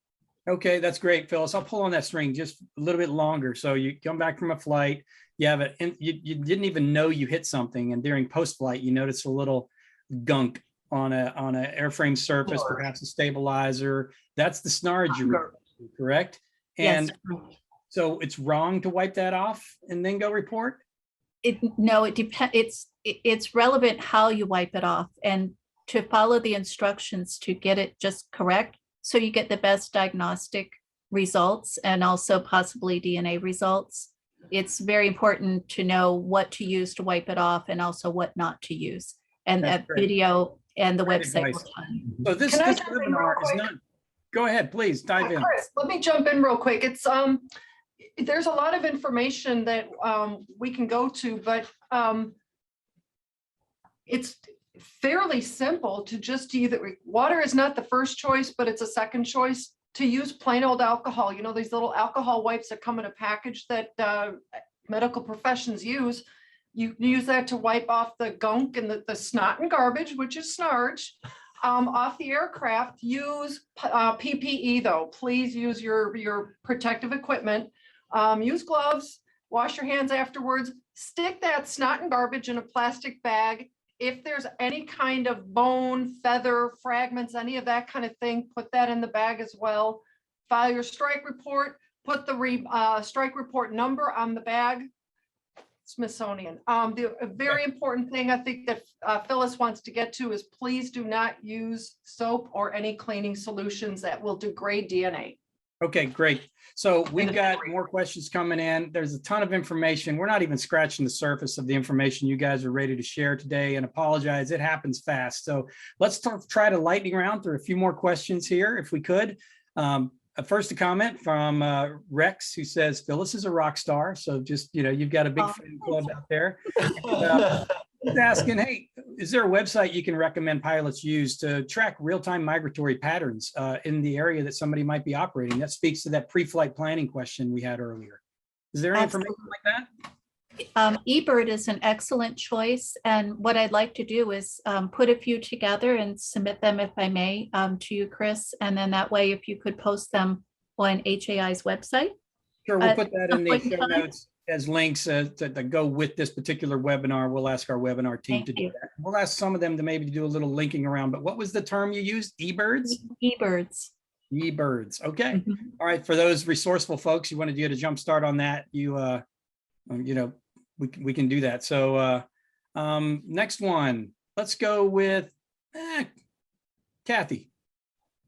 Okay, that's great, Phyllis. I'll pull on that string just a little bit longer. So you come back from a flight, you have it, you didn't even know you hit something, and during post-flight, you notice a little gunk on an airframe surface, perhaps a stabilizer. That's the snarge you're referring to, correct? And yes. So it's wrong to wipe that off and then go report? No, it depends. It's relevant how you wipe it off and to follow the instructions to get it just correct. So you get the best diagnostic results and also possibly DNA results. It's very important to know what to use to wipe it off and also what not to use. And that video and the website will tell you. So this webinar is not, go ahead, please dive in. Chris, let me jump in real quick. It's there's a lot of information that we can go to, but it's fairly simple to just either, water is not the first choice, but it's a second choice, to use plain old alcohol. You know, these little alcohol wipes that come in a package that medical professions use. You use that to wipe off the gunk and the snot and garbage, which is snarge, off the aircraft. Use PPE though. Please use your protective equipment. Use gloves, wash your hands afterwards, stick that snot and garbage in a plastic bag. If there's any kind of bone, feather, fragments, any of that kind of thing, put that in the bag as well. File your strike report, put the strike report number on the bag. Smithsonian. The very important thing I think that Phyllis wants to get to is please do not use soap or any cleaning solutions that will degrade DNA. Okay, great. So we've got more questions coming in. There's a ton of information. We're not even scratching the surface of the information you guys are ready to share today, and apologize, it happens fast. So let's try to lightning round through a few more questions here if we could. First, a comment from Rex, who says Phyllis is a rock star. So just, you know, you've got a big fan club out there. He's asking, hey, is there a website you can recommend pilots use to track real-time migratory patterns in the area that somebody might be operating? That speaks to that pre-flight planning question we had earlier. Is there any information like that? eBird is an excellent choice. And what I'd like to do is put a few together and submit them, if I may, to you, Chris. And then that way, if you could post them on HAI's website. Sure, we'll put that in the show notes as links to go with this particular webinar. We'll ask our webinar team to do that. We'll ask some of them to maybe do a little linking around, but what was the term you used? eBirds? eBirds. eBirds. Okay. All right. For those resourceful folks, you want to get a jump start on that, you know, we can do that. So next one, let's go with Cathy.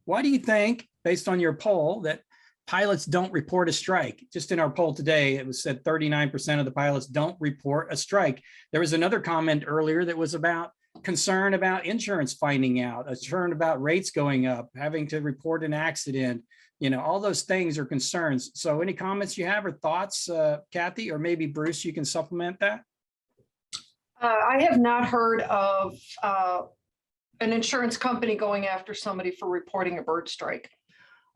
Why do you think, based on your poll, that pilots don't report a strike? Just in our poll today, it was said 39% of the pilots don't report a strike. There was another comment earlier that was about concern about insurance finding out, concern about rates going up, having to report an accident. You know, all those things are concerns. So any comments you have or thoughts, Cathy, or maybe Bruce, you can supplement that? I have not heard of an insurance company going after somebody for reporting a bird strike.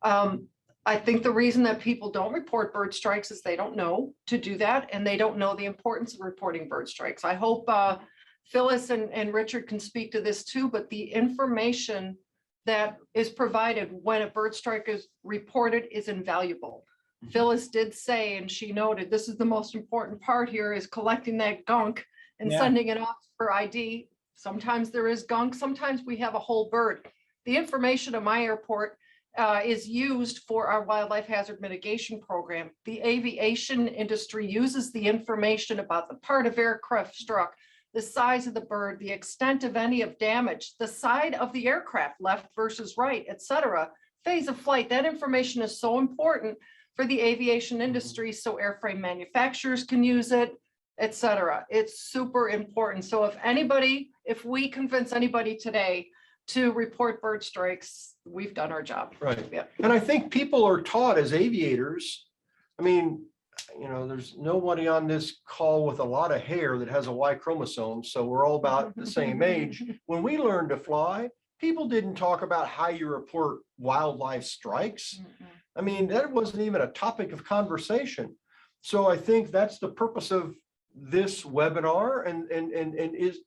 I think the reason that people don't report bird strikes is they don't know to do that, and they don't know the importance of reporting bird strikes. I hope Phyllis and Richard can speak to this too, but the information that is provided when a bird strike is reported is invaluable. Phyllis did say, and she noted, this is the most important part here, is collecting that gunk and sending it off for ID Sometimes there is gunk. Sometimes we have a whole bird. The information at my airport is used for our wildlife hazard mitigation program. The aviation industry uses the information about the part of aircraft struck, the size of the bird, the extent of any of damage, the side of the aircraft, left versus right, etc. Phase of flight. That information is so important for the aviation industry, so airframe manufacturers can use it, etc. It's super important. So if we convince anybody today to report bird strikes, we've done our job. Right. Yeah. And I think people are taught as aviators, I mean, there's nobody on this call with a lot of hair that has a Y chromosome, so we're all about the same age. When we learned to fly, people didn't talk about how you report wildlife strikes. I mean, that wasn't even a topic of conversation. So I think that's the purpose of this webinar and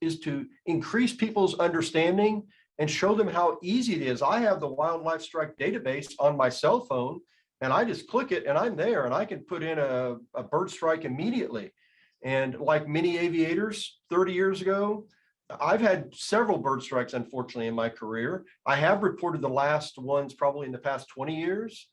is to increase people's understanding and show them how easy it is. I have the Wildlife Strike Database on my cell phone, and I just click it and I'm there, and I can put in a bird strike immediately. And like many aviators 30 years ago, I've had several bird strikes, unfortunately, in my career. I have reported the last ones probably in the past 20 years.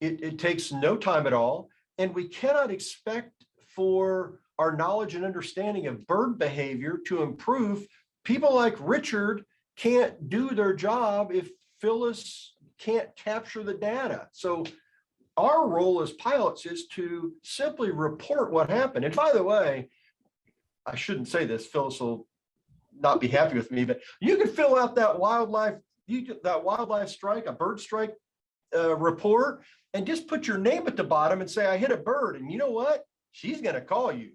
It takes no time at all. And we cannot expect for our knowledge and understanding of bird behavior to improve. People like Richard can't do their job if Phyllis can't capture the data. So our role as pilots is to simply report what happened. And by the way, I shouldn't say this, Phyllis will not be happy with me, but you can fill out that wildlife strike, a bird strike report, and just put your name at the bottom and say, I hit a bird. And you know what? She's going to call you.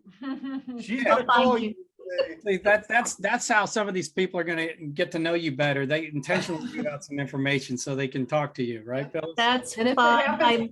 She's going to call you. See, that's how some of these people are going to get to know you better. They intentionally give out some information so they can talk to you, right, Phyllis? That's And if it fine. happens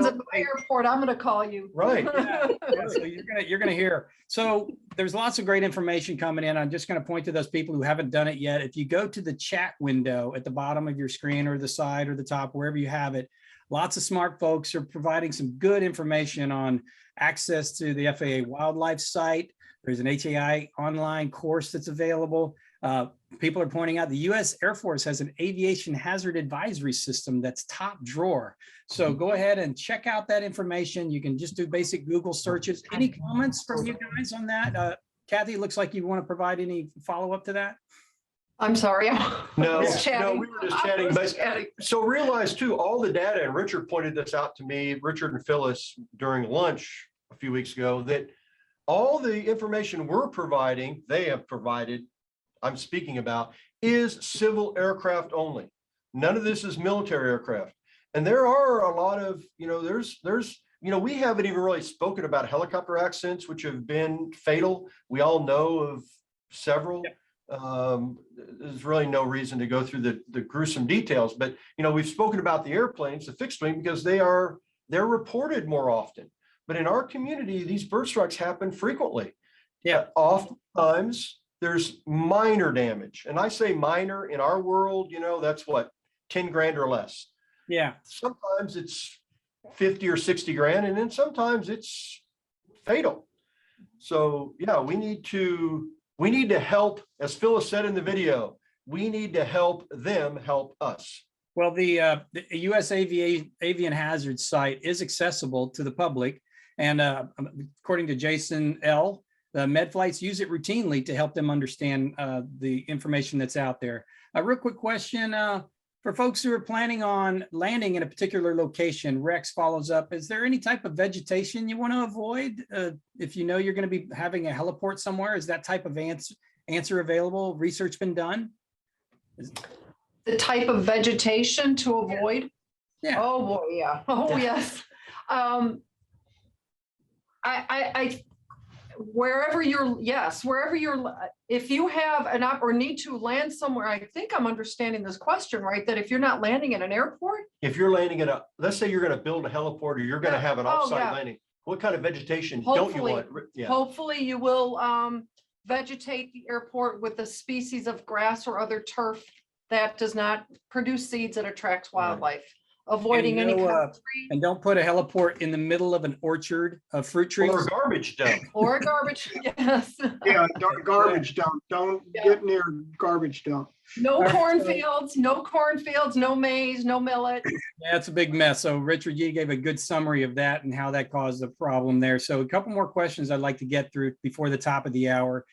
at my airport, I'm going to call you. Right. Yeah, so you're gonna hear. So there's lots of great information coming in. I'm just going to point to those people who haven't done it yet. If you go to the chat window at the bottom of your screen or the side or the top, wherever you have it, lots of smart folks are providing some good information on access to the FAA wildlife site. There's an HAI online course that's available. People are pointing out the U.S. Air Force has an aviation hazard advisory system that's top drawer. So go ahead and check out that information. You can just do basic Google searches. Any comments from you guys on that? Cathy, looks like you want to provide any follow-up to that? I'm sorry. No, Just chatting. we were just chatting. But so realize too, all the data, and Richard pointed this out to me, Richard and Phyllis during lunch a few weeks ago, that all the information we're providing, they have provided, I'm speaking about, is civil aircraft only. None of this is military aircraft. And there are a lot of, we haven't even really spoken about helicopter accidents, which have been fatal. We all know of several. Yep. There's really no reason to go through the gruesome details, but we've spoken about the airplanes, the fixed wing, because they're reported more often. But in our community, these bird strikes happen frequently. Yeah, oftentimes there's minor damage, and I say minor in our world. That's what, 10 grand or less. Yeah. Sometimes it's 50 or 60 grand, and then sometimes it's fatal. So yeah, we need to help, as Phyllis said in the video, we need to help them help us. Well, the U.S. Avian hazard site is accessible to the public. And according to Jason L., the med flights use it routinely to help them understand the information that's out there. A real quick question for folks who are planning on landing in a particular location. Rex follows up. Is there any type of vegetation you want to avoid if you know you're going to be having a heliport somewhere? Is that type of answer available? Research been done? The type of vegetation to avoid? Yeah. Oh boy, yeah. Oh yes. Wherever you're, if you have an or need to land somewhere, I think I'm understanding this question, right? That if you're not landing at an airport? If you're landing at let's say you're going to build a heliport, or you're going to have an offsite landing, what kind of vegetation don't you want? Yeah. Hopefully you will vegetate the airport with a species of grass or other turf that does not produce seeds that attracts wildlife. avoiding any no, kind of tree And don't put a heliport in the middle of an orchard of fruit trees. Or a garbage dump. or garbage. Yes. Yeah, garbage dump. Don't Yeah. get near garbage dump. No All right, so- cornfields, no maize, no millet. Yeah, it's a big mess. So Richard, you gave a good summary of that and how that caused the problem there. So a couple more questions I'd like to get through before the top of the hour.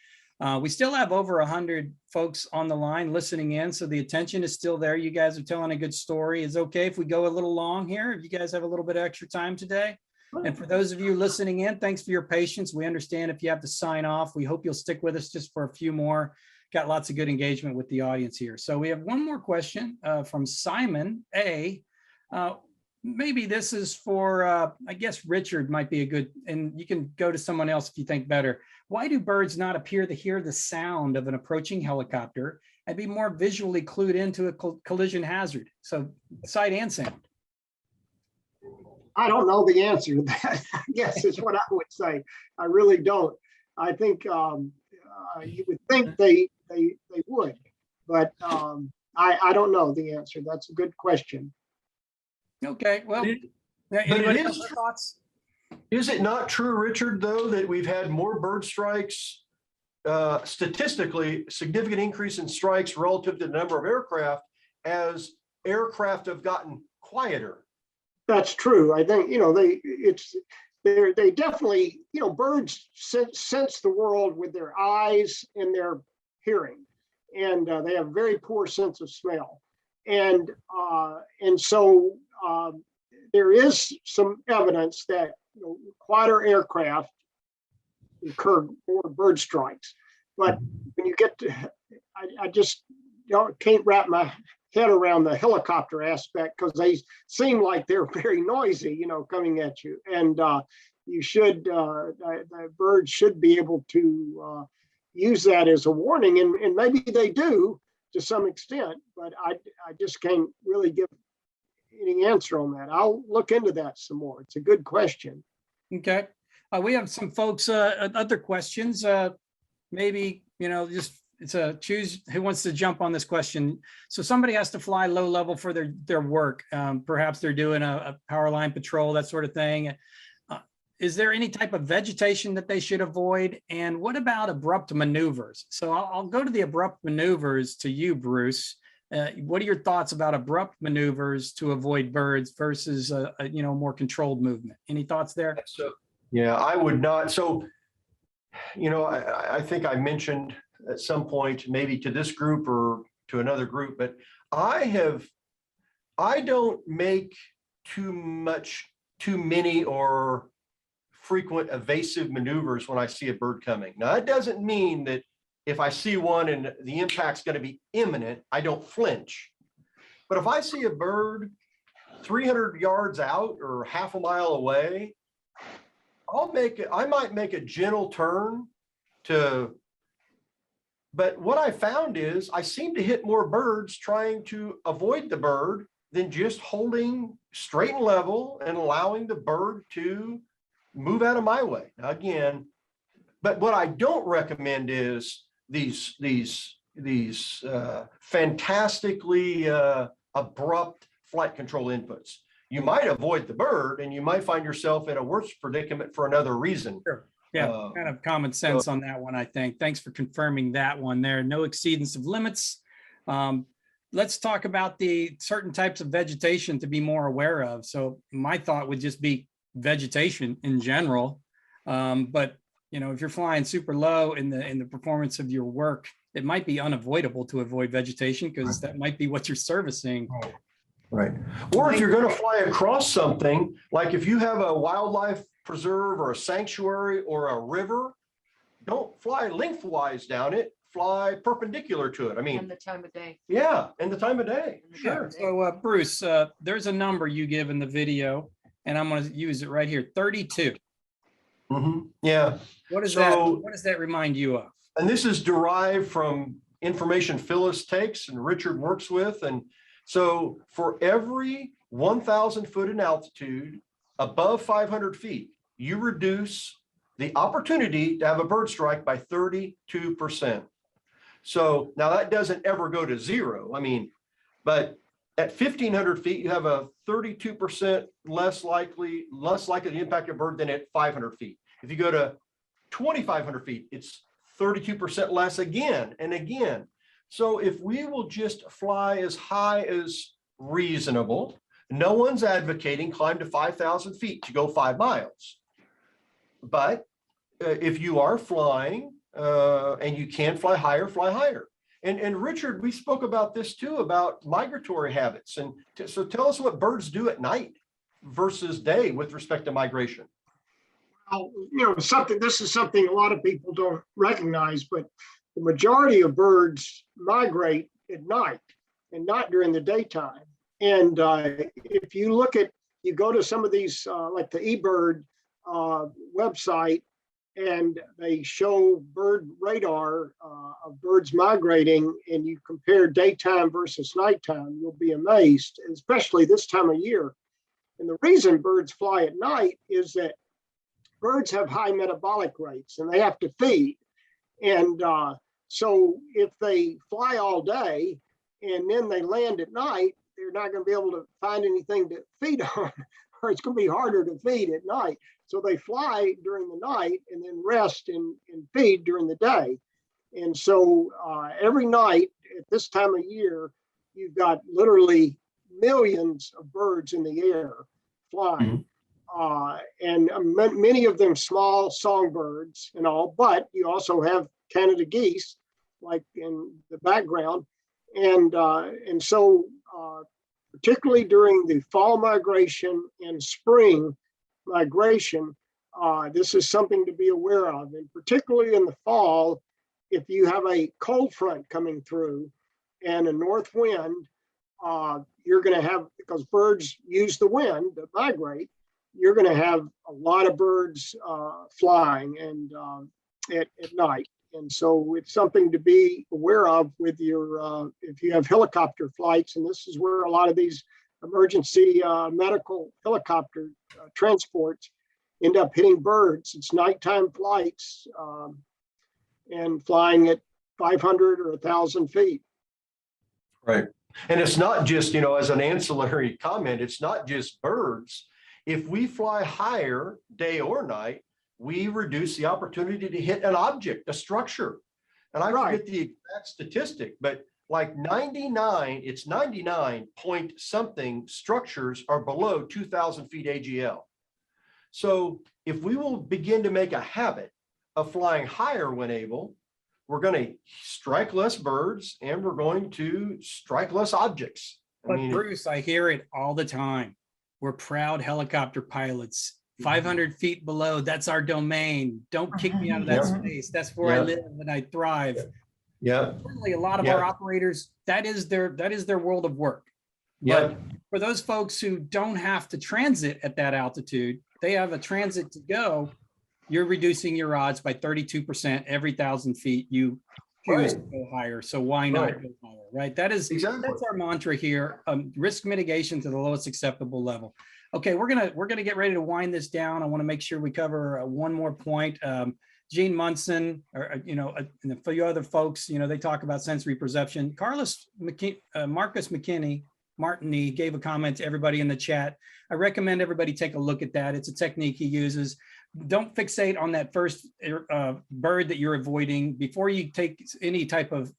We still have over 100 folks on the line listening in, so the attention is still there. You guys are telling a good story. Is it okay if we go a little long here? If you guys have a little bit of extra time today? And for those of you listening in, thanks for your patience. We understand if you have to sign off. We hope you'll stick with us just for a few more. Got lots of good engagement with the audience here. So we have one more question from Simon A. Maybe this is for, I guess Richard might be a good, and you can go to someone else if you think better. Why do birds not appear to hear the sound of an approaching helicopter and be more visually clued into a collision hazard? So sight and sound. I don't know the answer to that. I guess is what I would say. I really don't. I think you would think they would, but I don't know the answer. That's a good question. Okay, well, But anybody it else is have thoughts? Is it not true, Richard, though, that we've had more bird strikes, statistically significant increase in strikes relative to the number of aircraft as aircraft have gotten quieter? That's true. I think, they definitely, birds sense the world with their eyes and their hearing, and they have very poor sense of smell. And so there is some evidence that quieter aircraft incur more bird strikes. But when you get to, I just can't wrap my head around the helicopter aspect because they seem like they're very noisy, coming at you. And you should, the birds should be able to use that as a warning. And maybe they do to some extent, but I just can't really give any answer on that. I'll look into that some more. It's a good question. Okay, we have some folks, other questions, maybe, just it's a choose who wants to jump on this question. So somebody has to fly low level for their work. Perhaps they're doing a power line patrol, that sort of thing. Is there any type of vegetation that they should avoid? And what about abrupt maneuvers? So I'll go to the abrupt maneuvers to you, Bruce. What are your thoughts about abrupt maneuvers to avoid birds versus a more controlled movement? Any thoughts there? So, yeah, I would not. So, I think I mentioned at some point, maybe to this group or to another group, but I don't make too many or frequent evasive maneuvers when I see a bird coming. Now, that doesn't mean that if I see one and the impact's going to be imminent, I don't flinch. But if I see a bird 300 yards out or half a mile away, I might make a gentle turn but what I found is I seem to hit more birds trying to avoid the bird than just holding straight and level and allowing the bird to move out of my way. Now, again, but what I don't recommend is these fantastically abrupt flight control inputs. You might avoid the bird and you might find yourself in a worse predicament for another reason. Sure. Yeah, kind of common sense on that one, I think. Thanks for confirming that one there. No exceedance of limits. Let's talk about the certain types of vegetation to be more aware of. So my thought would just be vegetation in general. But if you're flying super low in the performance of your work, it might be unavoidable to avoid vegetation because that might be what you're servicing. Right. Or if you're going to fly across something, like if you have a wildlife preserve or a sanctuary or a river, don't fly lengthwise down it, fly perpendicular to it. I mean, And the time of day. yeah, and the time of day. Yeah. So Bruce, there's a number you give in the video, and I'm going to use it right here, 32. Yeah. What does that remind you of? And this is derived from information Phyllis takes and Richard works with. And so for every 1,000 foot in altitude above 500 feet, you reduce the opportunity to have a bird strike by 32%. So now that doesn't ever go to zero. I mean, but At 1,500 feet, you have a 32% less likely to impact a bird than at 500 feet. If you go to 2,500 feet, it's 32% less again and again. So if we will just fly as high as reasonable, no one's advocating climb to 5,000 feet to go 5 miles. But if you are flying and you can fly higher, fly higher. And Richard, we spoke about this too, about migratory habits. And so tell us what birds do at night versus day with respect to migration. Well, this is something a lot of people don't recognize, but the majority of birds migrate at night and not during the daytime. And if you go to some of these, like the eBird website, and they show bird radar of birds migrating, and you compare daytime versus nighttime, you'll be amazed, especially this time of year. And the reason birds fly at night is that birds have high metabolic rates and they have to feed. And so if they fly all day and then they land at night, they're not going to be able to find anything to feed on, or it's going to be harder to feed at night. So they fly during the night and then rest and feed during the day. And so every night at this time of year, you've got literally millions of birds in the air flying. And many of them small songbirds and all, but you also have Canada geese, like in the background. And so particularly during the fall migration and spring migration, this is something to be aware of. And particularly in the fall, if you have a cold front coming through and a north wind, you're going to have, because birds use the wind to migrate, you're going to have a lot of birds flying and at night. And so it's something to be aware of with your, if you have helicopter flights, and this is where a lot of these emergency medical helicopter transports end up hitting birds. It's nighttime flights and flying at 500 or 1,000 feet. Right. And it's not just, as an ancillary comment, it's not just birds. If we fly higher day or night, we reduce the opportunity to hit an object, a structure. And I forget the exact statistic, but like 99 point something structures are below 2,000 feet AGL. So if we will begin to make a habit of flying higher when able, we're going to strike less birds and we're going to strike less objects. But Bruce, I hear it all the time. We're proud helicopter pilots. 500 feet below, that's our domain. Don't kick me out of that space. That's where I live and I thrive. Yeah. Certainly a lot of our operators, that is their world of work. But for those folks who don't have to transit at that altitude, they have a transit to go, you're reducing your odds by 32% every 1,000 feet you choose to go higher. So why not go higher, right? That's our mantra here. Risk mitigation to the lowest acceptable level. Okay, we're gonna get ready to wind this down. I want to make sure we cover one more point. Gene Munson, or and a few other folks, they talk about sensory perception. Marcus Martini gave a comment to everybody in the chat. I recommend everybody take a look at that. It's a technique he uses. Don't fixate on that first bird that you're avoiding before you take any type of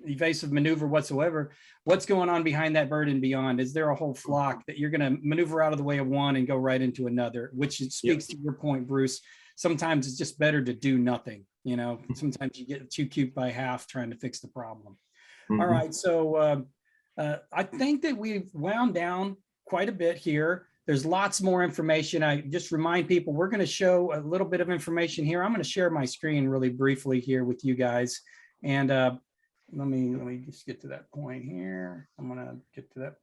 evasive maneuver whatsoever. What's going on behind that bird and beyond? Is there a whole flock that you're going to maneuver out of the way of one and go right into another, which speaks to your point, Bruce. Sometimes it's just better to do nothing. Sometimes you get too cute by half trying to fix the problem. All right. So I think that we've wound down quite a bit here. There's lots more information. I just remind people, we're going to show a little bit of information here. I'm going to share my screen really briefly here with you guys. And let me just get to that point here. I'm going to get to that.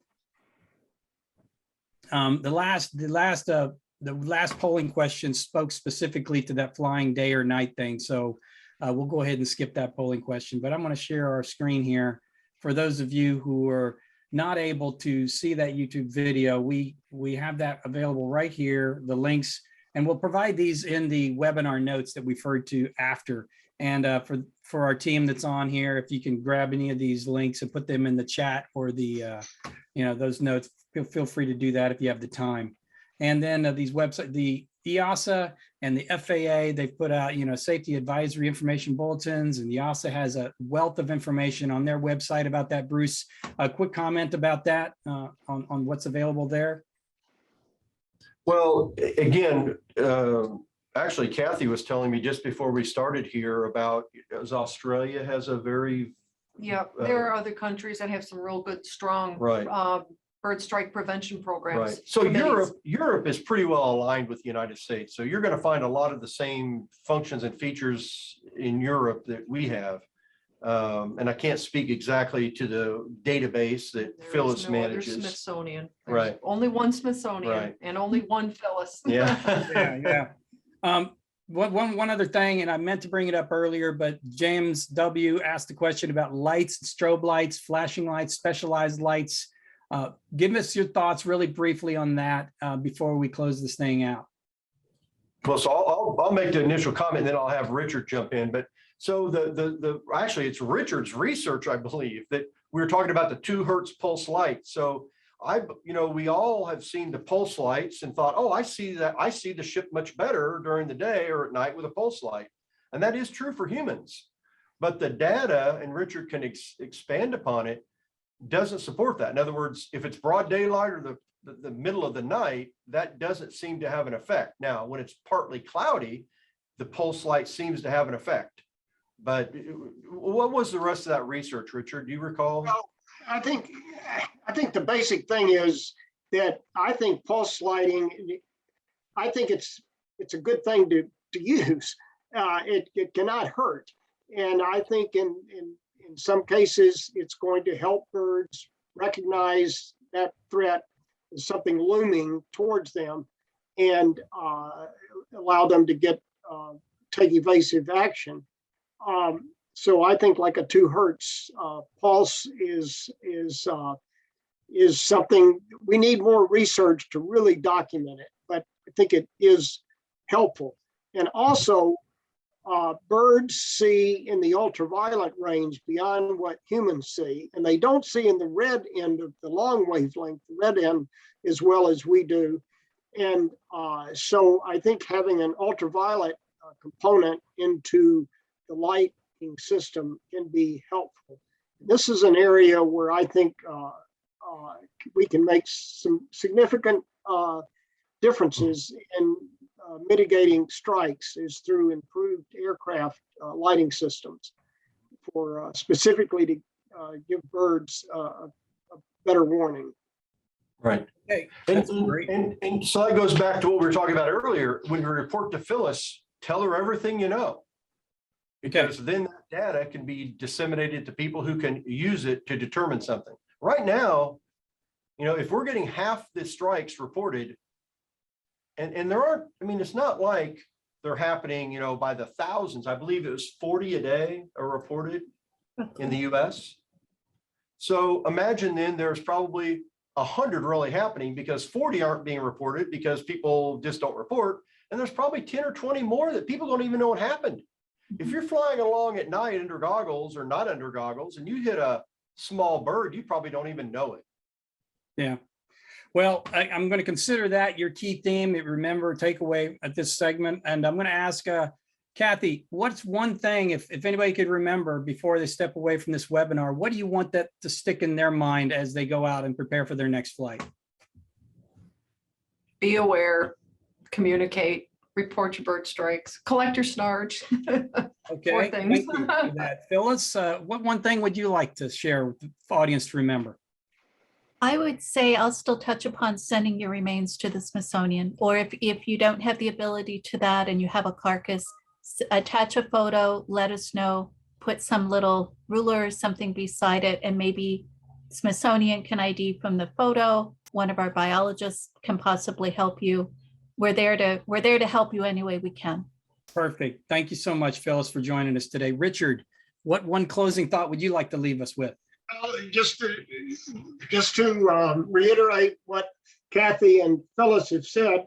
The last polling question spoke specifically to that flying day or night thing. So we'll go ahead and skip that polling question, but I'm going to share our screen here. For those of you who are not able to see that YouTube video, we have that available right here, the links, and we'll provide these in the webinar notes that we referred to after. And for our team that's on here. If you can grab any of these links and put them in the chat or the, those notes, feel free to do that if you have the time. And then these websites, the EASA and the FAA, they've put out, safety advisory information bulletins, and the EASA has a wealth of information on their website about that. Bruce, a quick comment about that on what's available there. Well, again, actually, Cathy was telling me just before we started here about, as Australia has a very, Yeah, there are other countries that have some real good, strong right, bird strike prevention programs. right. So committees. Europe is pretty well aligned with the United States. So you're going to find a lot of the same functions and features in Europe that we have. And I can't speak exactly to the database that There is Phyllis no other manages. Smithsonian. There's Right. only one Smithsonian Right. and only one Phyllis. Yeah. One other thing, and I meant to bring it up earlier, but James W. asked a question about lights, strobe lights, flashing lights, specialized lights. Give us your thoughts really briefly on that before we close this thing out. Well, so I'll make the initial comment, and then I'll have Richard jump in. But so actually it's Richard's research, I believe, that we were talking about the 2 hertz pulse light. So we all have seen the pulse lights and thought, oh, I see the ship much better during the day or at night with a pulse light. And that is true for humans. But the data, and Richard can expand upon it, doesn't support that. In other words, if it's broad daylight or the middle of the night, that doesn't seem to have an effect. Now, when it's partly cloudy, the pulse light seems to have an effect. But what was the rest of that research, Richard? Do you recall? Well, I think the basic thing is that I think pulse lighting, I think it's a good thing to use. It cannot hurt. And I think in some cases, it's going to help birds recognize that threat as something looming towards them and allow them to take evasive action. So I think like a 2 hertz pulse is something we need more research to really document it, but I think it is helpful. And also, birds see in the ultraviolet range beyond what humans see, and they don't see in the red end of the long wavelength, the red end, as well as we do. And so I think having an ultraviolet component into the lighting system can be helpful. This is an area where I think we can make some significant differences in mitigating strikes is through improved aircraft lighting systems for specifically to give birds a better warning. Right. Hey, And so that goes back to what we were talking about earlier. When you report to Phyllis, tell her everything you know, because then that data can be disseminated to people who can use it to determine something. Right now, if we're getting half the strikes reported, and there aren't, it's not like they're happening, by the thousands. I believe it was 40 a day are reported in the US. So imagine then there's probably 100 really happening because 40 aren't being reported because people just don't report. And there's probably 10 or 20 more that people don't even know what happened. If you're flying along at night under goggles or not under goggles and you hit a small bird, you probably don't even know it. Yeah. Well, I'm going to consider that your key theme, remember, takeaway at this segment. And I'm going to ask Cathy, what's one thing, if anybody could remember before they step away from this webinar, what do you want that to stick in their mind as they go out and prepare for their next flight? Be aware, communicate, report your bird strikes, collect your snarge. Okay, Four thank things. you for that. Phyllis, what one thing would you like to share with the audience to remember? I would say I'll still touch upon sending your remains to the Smithsonian, or if you don't have the ability to that and you have a carcass, attach a photo, let us know, put some little ruler or something beside it, and maybe Smithsonian can ID from the photo. One of our biologists can possibly help you. We're there to help you any way we can. Perfect. Thank you so much, Phyllis, for joining us today. Richard, what one closing thought would you like to leave us with? Just to reiterate what Cathy and Phyllis have said,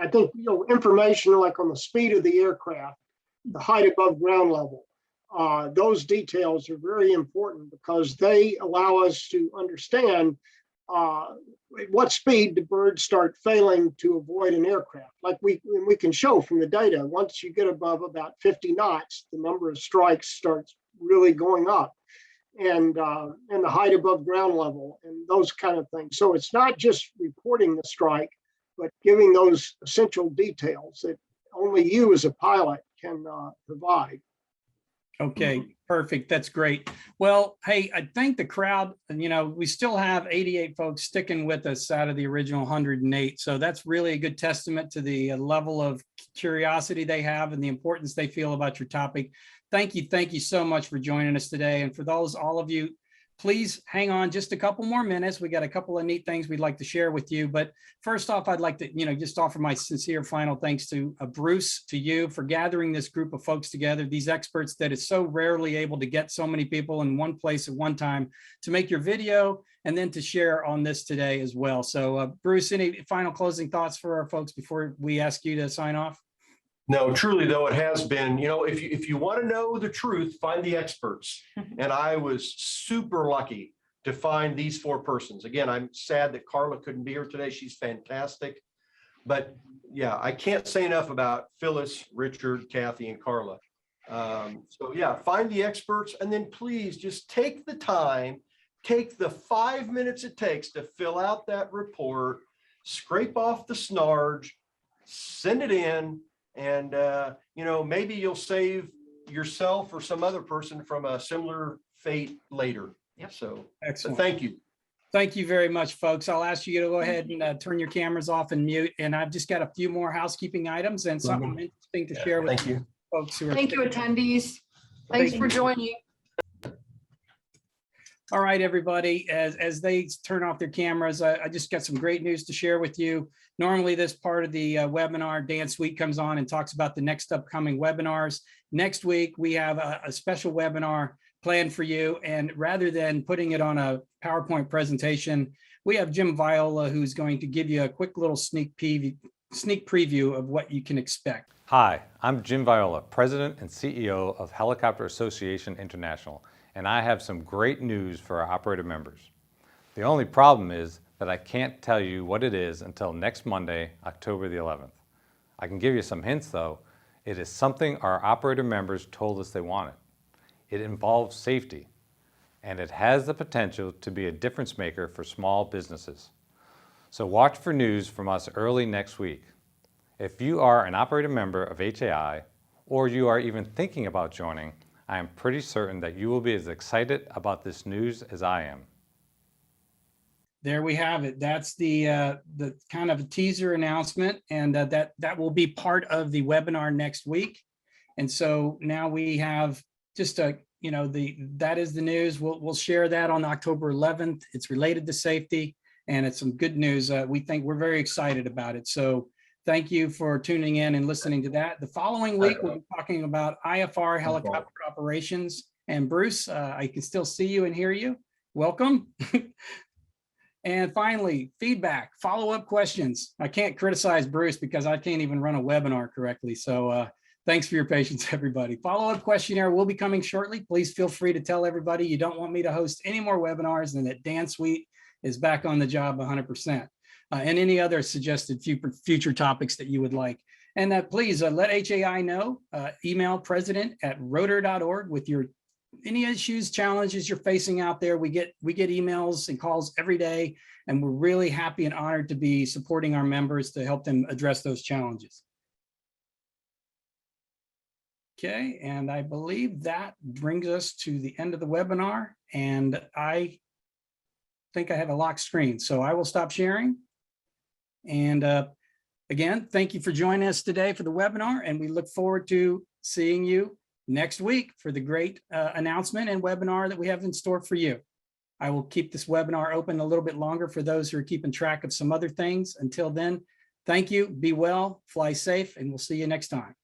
I think information like on the speed of the aircraft, the height above ground level, those details are very important because they allow us to understand at what speed the birds start failing to avoid an aircraft. Like we can show from the data, once you get above about 50 knots, the number of strikes starts really going up, and the height above ground level and those kind of things. So it's not just reporting the strike, but giving those essential details that only you as a pilot can provide. Okay, perfect. That's great. Well, hey, I thank the crowd. And, we still have 88 folks sticking with us out of the original 108. So that's really a good testament to the level of curiosity they have and the importance they feel about your topic. Thank you so much for joining us today. And for all of you, please hang on just a couple more minutes. We got a couple of neat things we'd like to share with you. But first off, I'd like to, just offer my sincere final thanks to Bruce, to you for gathering this group of folks together, these experts that is so rarely able to get so many people in one place at one time to make your video and then to share on this today as well. So Bruce, any final closing thoughts for our folks before we ask you to sign off? No, truly though, it has been, if you want to know the truth, find the experts. And I was super lucky to find these four persons. Again, I'm sad that Carla couldn't be here today. She's fantastic. But yeah, I can't say enough about Phyllis, Richard, Cathy, and Carla. So yeah, find the experts, and then please just take the time, take the 5 minutes it takes to fill out that report, scrape off the snarge, send it in. And, maybe you'll save yourself or some other person from a similar fate later. Yep. So Excellent. thank you. Thank you very much, folks. I'll ask you to go ahead and turn your cameras off and mute. And I've just got a few more housekeeping items and something interesting to share with Thank you. folks who are. Thank you, attendees. Thanks for joining. All right, everybody, as they turn off their cameras, I just got some great news to share with you. Normally, this part of the webinar, Dan Sweet comes on and talks about the next upcoming webinars. Next week, we have a special webinar planned for you. And rather than putting it on a PowerPoint presentation, we have Jim Viola, who's going to give you a quick little sneak preview of what you can expect. Hi, I'm Jim Viola, President and CEO of Helicopter Association International, and I have some great news for our operator members. The only problem is that I can't tell you what it is until next Monday, October the 11th. I can give you some hints though. It is something our operator members told us they wanted. It involves safety, and it has the potential to be a difference maker for small businesses. So watch for news from us early next week. If you are an operator member of HAI, or you are even thinking about joining, I am pretty certain that you will be as excited about this news as I am. There we have it. That's the kind of a teaser announcement, and that will be part of the webinar next week. And so now we have just that is the news. We'll share that on October 11th. It's related to safety, and it's some good news. We're very excited about it. So thank you for tuning in and listening to that. The following week, we'll be talking about IFR helicopter operations. And Bruce, I can still see you and hear you. Welcome. And finally, feedback, follow-up questions. I can't criticize Bruce because I can't even run a webinar correctly. So thanks for your patience, everybody. Follow-up questionnaire will be coming shortly. Please feel free to tell everybody you don't want me to host any more webinars and that Dan Sweet is back on the job 100%. And any other suggested future topics that you would like. And please let HAI know, email president@rotor.org with any issues, challenges you're facing out there. We get emails and calls every day, and we're really happy and honored to be supporting our members to help them address those challenges. Okay, and I believe that brings us to the end of the webinar, and I think I have a locked screen, so I will stop sharing. And again, thank you for joining us today for the webinar, and we look forward to seeing you next week for the great announcement and webinar that we have in store for you. I will keep this webinar open a little bit longer for those who are keeping track of some other things. Until then, thank you, be well, fly safe, and we'll see you next time.